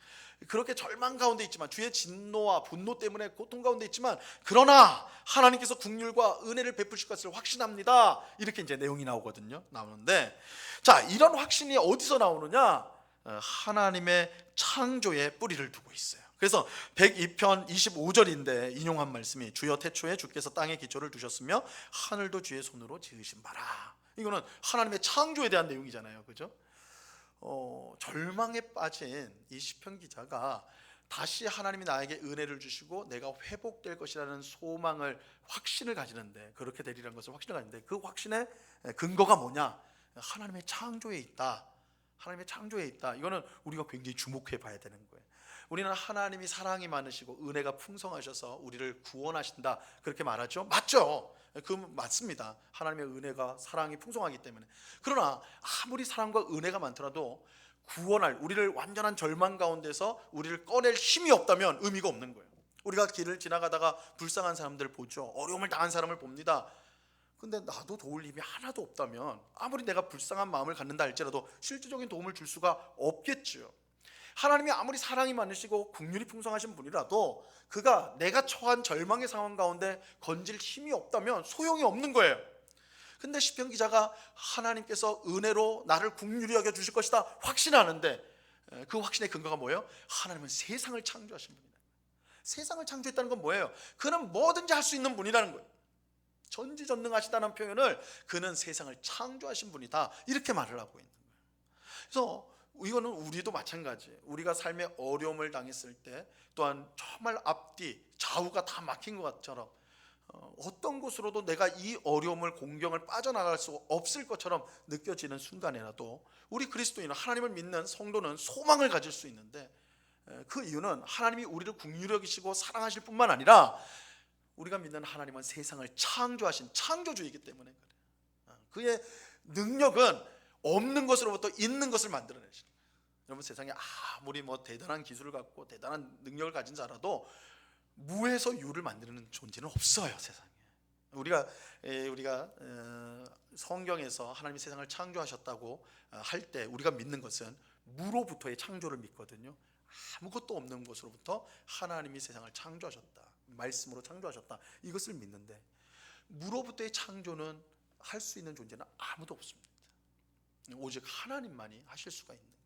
그렇게 절망 가운데 있지만 주의 진노와 분노 때문에 고통 가운데 있지만 그러나 하나님께서 긍휼과 은혜를 베푸실 것을 확신합니다. 이렇게 이제 내용이 나오는데 자, 이런 확신이 어디서 나오느냐? 하나님의 창조에 뿌리를 두고 있어요. 그래서 102편 25절인데 인용한 말씀이 주여 태초에 주께서 땅에 기초를 두셨으며 하늘도 주의 손으로 지으신 바라. 이거는 하나님의 창조에 대한 내용이잖아요. 그죠? 절망에 빠진 이 시편 기자가 다시 하나님이 나에게 은혜를 주시고 내가 회복될 것이라는 소망을 확신을 가지는데 그렇게 되리라는 것을 확신을 가지는데 그 확신의 근거가 뭐냐? 하나님의 창조에 있다. 하나님의 창조에 있다. 이거는 우리가 굉장히 주목해 봐야 되는 거예요. 우리는 하나님이 사랑이 많으시고 은혜가 풍성하셔서 우리를 구원하신다 그렇게 말하죠. 맞죠? 그 맞습니다. 하나님의 은혜가 사랑이 풍성하기 때문에. 그러나 아무리 사랑과 은혜가 많더라도 구원할 우리를 완전한 절망 가운데서 우리를 꺼낼 힘이 없다면 의미가 없는 거예요. 우리가 길을 지나가다가 불쌍한 사람들 보죠. 어려움을 당한 사람을 봅니다. 근데 나도 도울 힘이 하나도 없다면 아무리 내가 불쌍한 마음을 갖는다 할지라도 실질적인 도움을 줄 수가 없겠죠. 하나님이 아무리 사랑이 많으시고 긍휼이 풍성하신 분이라도 그가 내가 처한 절망의 상황 가운데 건질 힘이 없다면 소용이 없는 거예요. 근데 시편 기자가 하나님께서 은혜로 나를 긍휼히 여겨 주실 것이다 확신하는데 그 확신의 근거가 뭐예요? 하나님은 세상을 창조하신 분이다. 세상을 창조했다는 건 뭐예요? 그는 뭐든지 할 수 있는 분이라는 거예요. 전지전능하시다는 표현을 그는 세상을 창조하신 분이다 이렇게 말을 하고 있는 거예요. 그래서 이거는 우리도 마찬가지예요. 우리가 삶의 어려움을 당했을 때 또한 정말 앞뒤 좌우가 다 막힌 것처럼 어떤 곳으로도 내가 이 어려움을 공경을 빠져나갈 수 없을 것처럼 느껴지는 순간에라도 우리 그리스도인은 하나님을 믿는 성도는 소망을 가질 수 있는데 그 이유는 하나님이 우리를 긍휼히 여기시고 사랑하실 뿐만 아니라 우리가 믿는 하나님은 세상을 창조하신 창조주이기 때문에 그래요. 그의 능력은 없는 것으로부터 있는 것을 만들어내시는 거예요. 여러분, 세상에 아무리 뭐 대단한 기술을 갖고 대단한 능력을 가진 자라도 무에서 유를 만드는 존재는 없어요, 세상에. 우리가 성경에서 하나님이 세상을 창조하셨다고 할 때 우리가 믿는 것은 무로부터의 창조를 믿거든요. 아무것도 없는 것으로부터 하나님이 세상을 창조하셨다, 말씀으로 창조하셨다, 이것을 믿는데, 무로부터의 창조는 할 수 있는 존재는 아무도 없습니다. 오직 하나님만이 하실 수가 있는 거예요.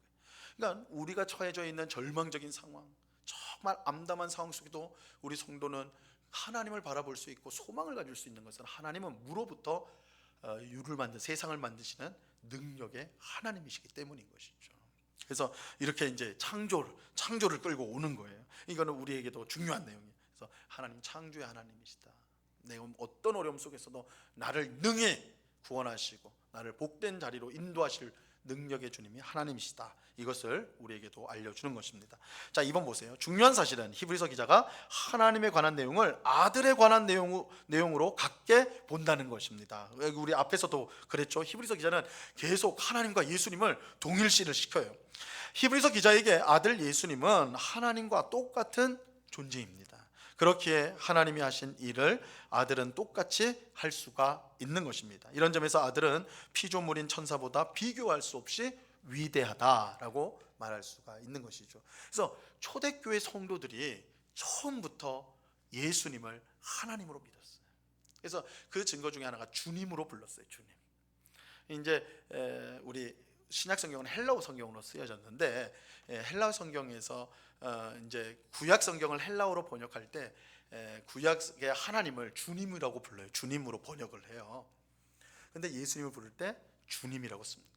그러니까 우리가 처해져 있는 절망적인 상황, 정말 암담한 상황 속에도 우리 성도는 하나님을 바라볼 수 있고 소망을 가질 수 있는 것은, 하나님은 무로부터 유를 만든, 세상을 만드시는 능력의 하나님이시기 때문인 것이죠. 그래서 이렇게 이제 창조를 끌고 오는 거예요. 이거는 우리에게도 중요한 내용이에요. 그래서 하나님 창조의 하나님이시다. 내가 어떤 어려움 속에서도 나를 능히 구원하시고 나를 복된 자리로 인도하실 능력의 주님이 하나님이시다. 이것을 우리에게도 알려주는 것입니다. 자, 2번 보세요. 중요한 사실은 히브리서 기자가 하나님에 관한 내용을 아들에 관한 내용으로 같게 본다는 것입니다. 우리 앞에서도 그랬죠. 히브리서 기자는 계속 하나님과 예수님을 동일시를 시켜요. 히브리서 기자에게 아들 예수님은 하나님과 똑같은 존재입니다. 그렇기에 하나님이 하신 일을 아들은 똑같이 할 수가 있는 것입니다. 이런 점에서 아들은 피조물인 천사보다 비교할 수 없이 위대하다라고 말할 수가 있는 것이죠. 그래서 초대교회 성도들이 처음부터 예수님을 하나님으로 믿었어요. 그래서 그 증거 중에 하나가 주님으로 불렀어요. 주님. 이제 우리 신약 성경은 헬라어 성경으로 쓰여졌는데, 헬라어 성경에서 이제 구약 성경을 헬라어로 번역할 때 구약의 하나님을 주님이라고 불러요. 주님으로 번역을 해요. 근데 예수님을 부를 때 주님이라고 씁니다.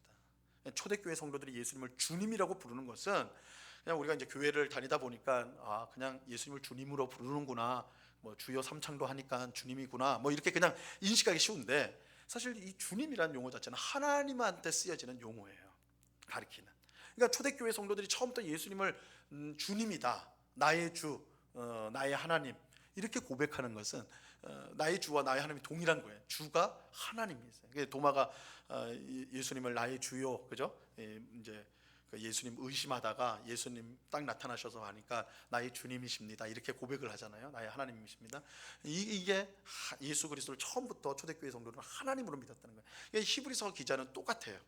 초대교회 성도들이 예수님을 주님이라고 부르는 것은, 그냥 우리가 이제 교회를 다니다 보니까 그냥 예수님을 주님으로 부르는구나, 뭐 주여 삼창도 하니까 주님이구나, 뭐 이렇게 그냥 인식하기 쉬운데, 사실 이 주님이라는 용어 자체는 하나님한테 쓰여지는 용어예요. 가리키는. 그러니까 초대교회 성도들이 처음부터 예수님을 주님이다, 나의 주, 나의 하나님, 이렇게 고백하는 것은 나의 주와 나의 하나님이 동일한 거예요. 주가 하나님이세요. 도마가 예수님을 나의 주요, 그죠? 이제 예수님 의심하다가 예수님 딱 나타나셔서 하니까 나의 주님이십니다, 이렇게 고백을 하잖아요. 나의 하나님이십니다. 이게 예수 그리스도를 처음부터 초대교회 성도는 하나님으로 믿었다는 거예요. 히브리서 기자는 똑같아요.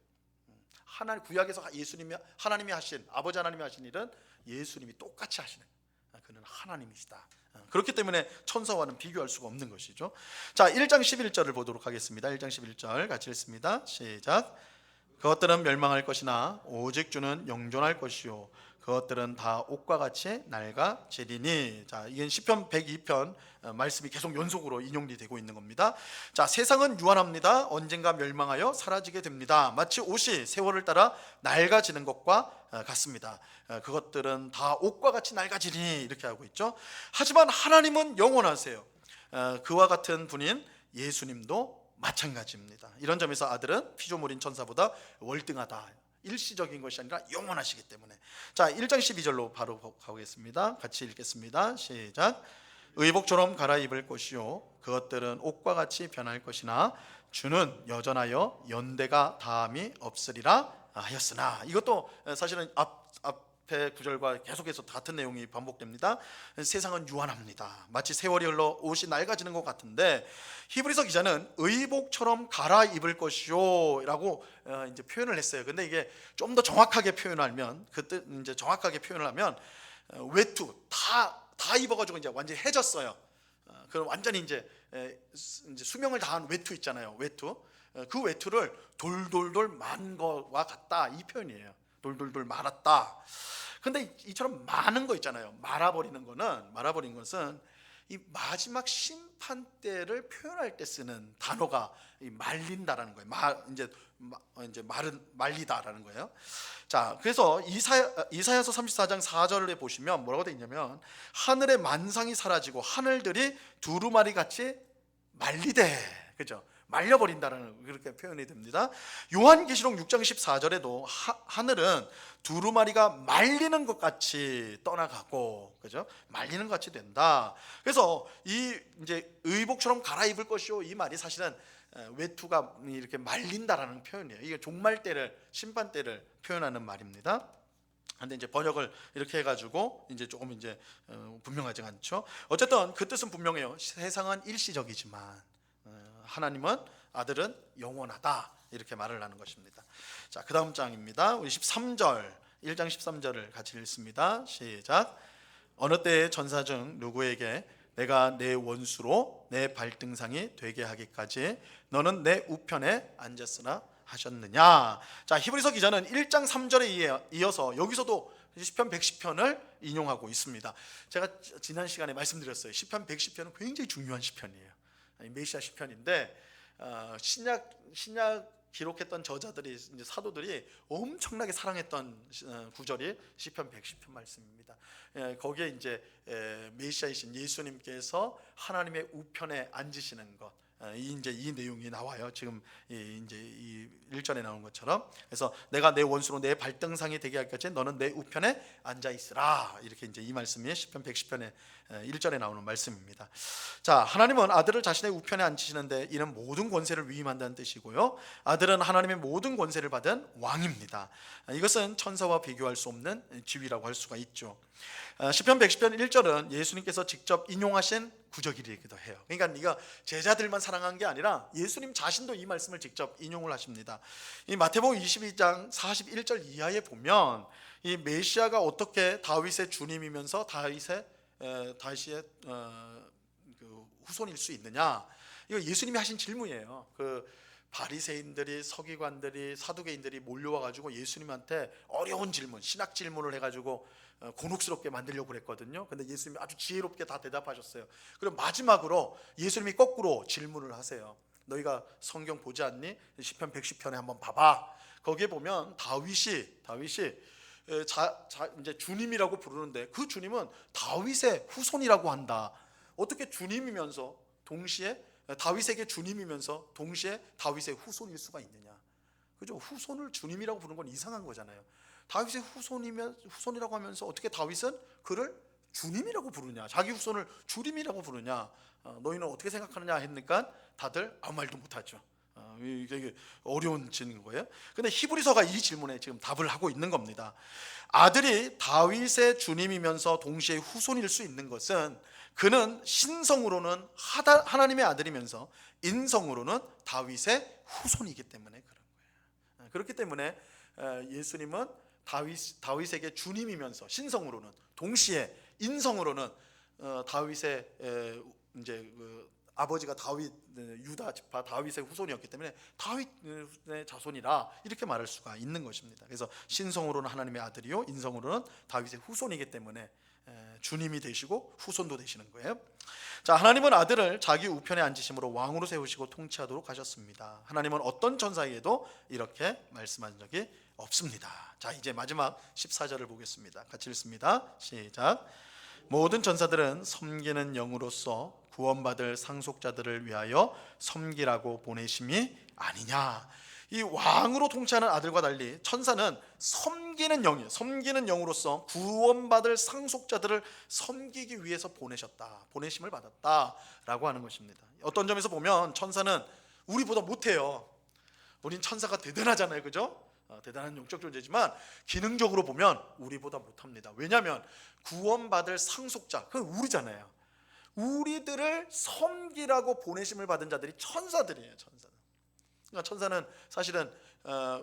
하나님, 구약에서 예수님이 하나님이 하신, 아버지 하나님이 하신 일은 예수님이 똑같이 하시는, 그는 하나님이시다. 그렇기 때문에 천사와는 비교할 수가 없는 것이죠. 자, 1장 11절을 보도록 하겠습니다. 1장 11절 같이 읽습니다. 시작. 그것들은 멸망할 것이나 오직 주는 영존할 것이요 그것들은 다 옷과 같이 낡아지리니. 자, 이건 시편 102편 말씀이 계속 연속으로 인용이 되고 있는 겁니다. 자, 세상은 유한합니다. 언젠가 멸망하여 사라지게 됩니다. 마치 옷이 세월을 따라 낡아지는 것과 같습니다. 그것들은 다 옷과 같이 낡아지리니, 이렇게 하고 있죠. 하지만 하나님은 영원하세요. 그와 같은 분인 예수님도 마찬가지입니다. 이런 점에서 아들은 피조물인 천사보다 월등하다. 일시적인 것이 아니라 영원하시기 때문에. 자, 1장 12절로 바로 가보겠습니다. 같이 읽겠습니다. 시작. 의복처럼 갈아입을 것이요 그것들은 옷과 같이 변할 것이나 주는 여전하여 연대가 다함이 없으리라 하였으나. 이것도 사실은 앞에 구절과 계속해서 같은 내용이 반복됩니다. 세상은 유한합니다. 마치 세월이 흘러 옷이 낡아지는 것 같은데, 히브리서 기자는 의복처럼 갈아입을 것이요 라고 이제 표현을 했어요. 근데 이게 좀 더 정확하게 표현하면, 그때 이제 정확하게 표현을 하면 외투 다 입어가지고 이제 완전히 해졌어요. 그럼 완전히 이제 수명을 다한 외투 있잖아요. 외투. 그 외투를 돌돌돌 만 거와 같다, 이 표현이에요. 돌돌돌 말았다. 근데 이처럼 많은 거 있잖아요. 말아버린 것은 이 마지막 심판 때를 표현할 때 쓰는 단어가 이 말린다라는 거예요. 이제 말리다라는 거예요. 자, 그래서 이사야서 34장 4절에 보시면 뭐라고 되어 있냐면, 하늘의 만상이 사라지고 하늘들이 두루마리 같이 말리되, 그죠? 말려버린다라는, 그렇게 표현이 됩니다. 요한계시록 6장 14절에도 하늘은 두루마리가 말리는 것 같이 떠나가고, 그죠? 말리는 것 같이 된다. 그래서 이 이제 의복처럼 갈아입을 것이요, 이 말이 사실은 외투가 이렇게 말린다라는 표현이에요. 이게 종말 때를, 심판 때를 표현하는 말입니다. 근데 이제 번역을 이렇게 해가지고 이제 조금 이제 분명하지 않죠. 어쨌든 그 뜻은 분명해요. 세상은 일시적이지만 하나님은 아들은 영원하다, 이렇게 말을 하는 것입니다. 자, 그 다음 장입니다. 우리 13절, 1장 13절을 같이 읽습니다. 시작. 어느 때에 전사 중 누구에게 내가 내 원수로 내 발등상이 되게 하기까지 너는 내 우편에 앉았으나 하셨느냐. 자, 히브리서 기자는 1장 3절에 이어서 여기서도 시편 110편을 인용하고 있습니다. 제가 지난 시간에 말씀드렸어요. 시편 110편은 굉장히 중요한 시편이에요. 메시아 시편인데 신약 기록했던 저자들이, 이제 사도들이 엄청나게 사랑했던 구절이 시편 110편 말씀입니다. 거기에 이제 메시아이신 예수님께서 하나님의 우편에 앉으시는 것, 이 내용이 나와요. 지금 이제 이 1절에 나온 것처럼. 그래서 내가 내 원수로 내 발등상이 되게 할까지 너는 내 우편에 앉아 있으라, 이렇게 이제 이 말씀이 시편 110편의 1절에 나오는 말씀입니다. 자, 하나님은 아들을 자신의 우편에 앉히시는데 이는 모든 권세를 위임한다는 뜻이고요. 아들은 하나님의 모든 권세를 받은 왕입니다. 이것은 천사와 비교할 수 없는 지위라고 할 수가 있죠. 시편 110편 1절은 예수님께서 직접 인용하신 구절이기도 해요. 그러니까 네가 제자들만 사랑한 게 아니라 예수님 자신도 이 말씀을 직접 인용을 하십니다. 이 마태복음 22장 41절 이하에 보면 이 메시아가 어떻게 다윗의 주님이면서 다윗의 그 후손일 수 있느냐, 이거 예수님이 하신 질문이에요. 그 바리새인들이, 서기관들이, 사두개인들이 몰려와 가지고 예수님한테 어려운 질문, 신학 질문을 해가지고 곤혹스럽게 만들려고 그랬거든요. 근데 예수님이 아주 지혜롭게 다 대답하셨어요. 그리고 마지막으로 예수님이 거꾸로 질문을 하세요. 너희가 성경 보지 않니? 시편 110편에 한번 봐봐. 거기에 보면 다윗이 이제 주님이라고 부르는데 그 주님은 다윗의 후손이라고 한다. 어떻게 주님이면서 동시에 다윗에게 주님이면서 동시에 다윗의 후손일 수가 있느냐? 그죠? 후손을 주님이라고 부르는 건 이상한 거잖아요. 다윗의 후손이라고 하면서 어떻게 다윗은 그를 주님이라고 부르냐? 자기 후손을 주님이라고 부르냐? 너희는 어떻게 생각하느냐 했으니까 다들 아무 말도 못하죠. 이게 어려운 질문인 거예요. 근데 히브리서가 이 질문에 지금 답을 하고 있는 겁니다. 아들이 다윗의 주님이면서 동시에 후손일 수 있는 것은 그는 신성으로는 하나님의 아들이면서 인성으로는 다윗의 후손이기 때문에 그런 거예요. 그렇기 때문에 예수님은 다윗에게 주님이면서 신성으로는, 동시에 인성으로는 다윗의 이제 아버지가 다윗, 유다 지파 다윗의 후손이었기 때문에 다윗의 자손이라 이렇게 말할 수가 있는 것입니다. 그래서 신성으로는 하나님의 아들이요 인성으로는 다윗의 후손이기 때문에 주님이 되시고 후손도 되시는 거예요. 자, 하나님은 아들을 자기 우편에 앉으심으로 왕으로 세우시고 통치하도록 하셨습니다. 하나님은 어떤 천사에게도 이렇게 말씀한 적이 없습니다. 자, 이제 마지막 14절을 보겠습니다. 같이 읽습니다. 시작. 모든 천사들은 섬기는 영으로서 구원받을 상속자들을 위하여 섬기라고 보내심이 아니냐. 이 왕으로 통치하는 아들과 달리 천사는 섬기는 영이에요. 섬기는 영으로서 구원받을 상속자들을 섬기기 위해서 보내심을 받았다라고 하는 것입니다. 어떤 점에서 보면 천사는 우리보다 못해요. 우린 천사가 대단하잖아요, 그죠? 대단한 영적 존재지만 기능적으로 보면 우리보다 못합니다. 왜냐하면 구원받을 상속자, 그건 우리잖아요. 우리들을 섬기라고 보내심을 받은 자들이 천사들이에요. 그러니까 천사는 사실은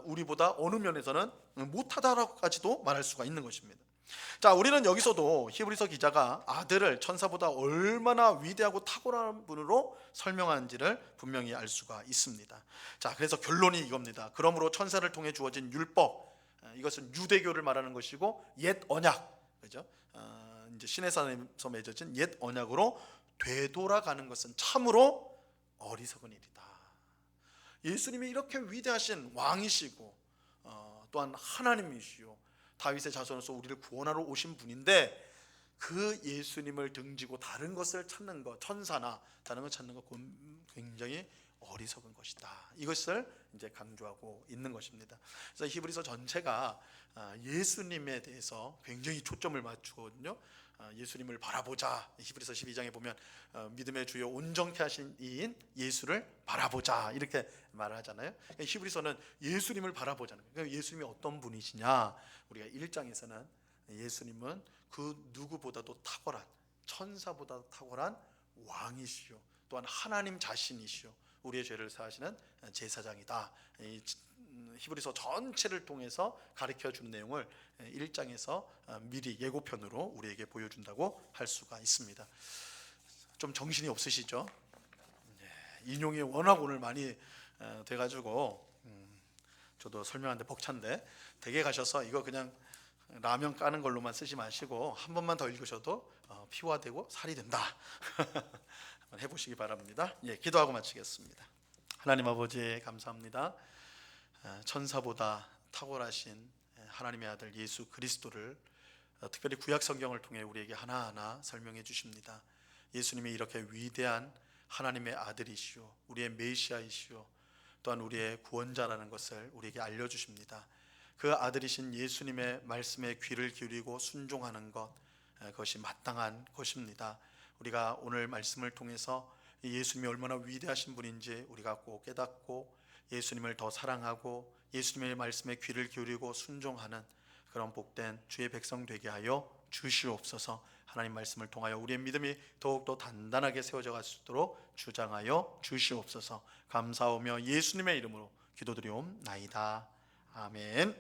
우리보다 어느 면에서는 못하다라고까지도 말할 수가 있는 것입니다. 자, 우리는 여기서도 히브리서 기자가 아들을 천사보다 얼마나 위대하고 탁월한 분으로 설명하는지를 분명히 알 수가 있습니다. 자, 그래서 결론이 이겁니다. 그러므로 천사를 통해 주어진 율법, 이것은 유대교를 말하는 것이고 옛 언약, 그죠? 이제 신의 산에서 맺어진 옛 언약으로 되돌아가는 것은 참으로 어리석은 일이다. 예수님이 이렇게 위대하신 왕이시고 또한 하나님이시요 다윗의 자손으로서 우리를 구원하러 오신 분인데 그 예수님을 등지고 다른 것을 찾는 것, 천사나 다른 걸 찾는 것, 굉장히 어리석은 것이다. 이것을 이제 강조하고 있는 것입니다. 그래서 히브리서 전체가 예수님에 대해서 굉장히 초점을 맞추거든요. 예수님을 바라보자. 히브리서 12장에 보면 믿음의 주요 온전케 하신 이인 예수를 바라보자 이렇게 말을 하잖아요. 히브리서는 예수님을 바라보자는 거예요. 예수님이 어떤 분이시냐? 우리가 1장에서는 예수님은 그 누구보다도 탁월한, 천사보다도 탁월한 왕이시요 또한 하나님 자신이시요 우리의 죄를 사하시는 제사장이다. 히브리서 전체를 통해서 가르쳐 주는 내용을 1장에서 미리 예고편으로 우리에게 보여준다고 할 수가 있습니다. 좀 정신이 없으시죠? 인용이 워낙 오늘 많이 돼가지고 저도 설명하는데 벅찬데, 댁에 가셔서 이거 그냥 라면 까는 걸로만 쓰지 마시고 한 번만 더 읽으셔도 피와 되고 살이 된다. 한번 해보시기 바랍니다. 기도하고 마치겠습니다. 하나님 아버지 감사합니다. 천사보다 탁월하신 하나님의 아들 예수 그리스도를 특별히 구약 성경을 통해 우리에게 하나하나 설명해 주십니다. 예수님이 이렇게 위대한 하나님의 아들이시오, 우리의 메시아이시오, 또한 우리의 구원자라는 것을 우리에게 알려주십니다. 그 아들이신 예수님의 말씀에 귀를 기울이고 순종하는 것, 그것이 마땅한 것입니다. 우리가 오늘 말씀을 통해서 예수님이 얼마나 위대하신 분인지 우리가 꼭 깨닫고 예수님을 더 사랑하고 예수님의 말씀에 귀를 기울이고 순종하는 그런 복된 주의 백성 되게 하여 주시옵소서. 하나님 말씀을 통하여 우리의 믿음이 더욱더 단단하게 세워져 갈 수 있도록 주장하여 주시옵소서. 감사하며 예수님의 이름으로 기도드리옵나이다. 아멘.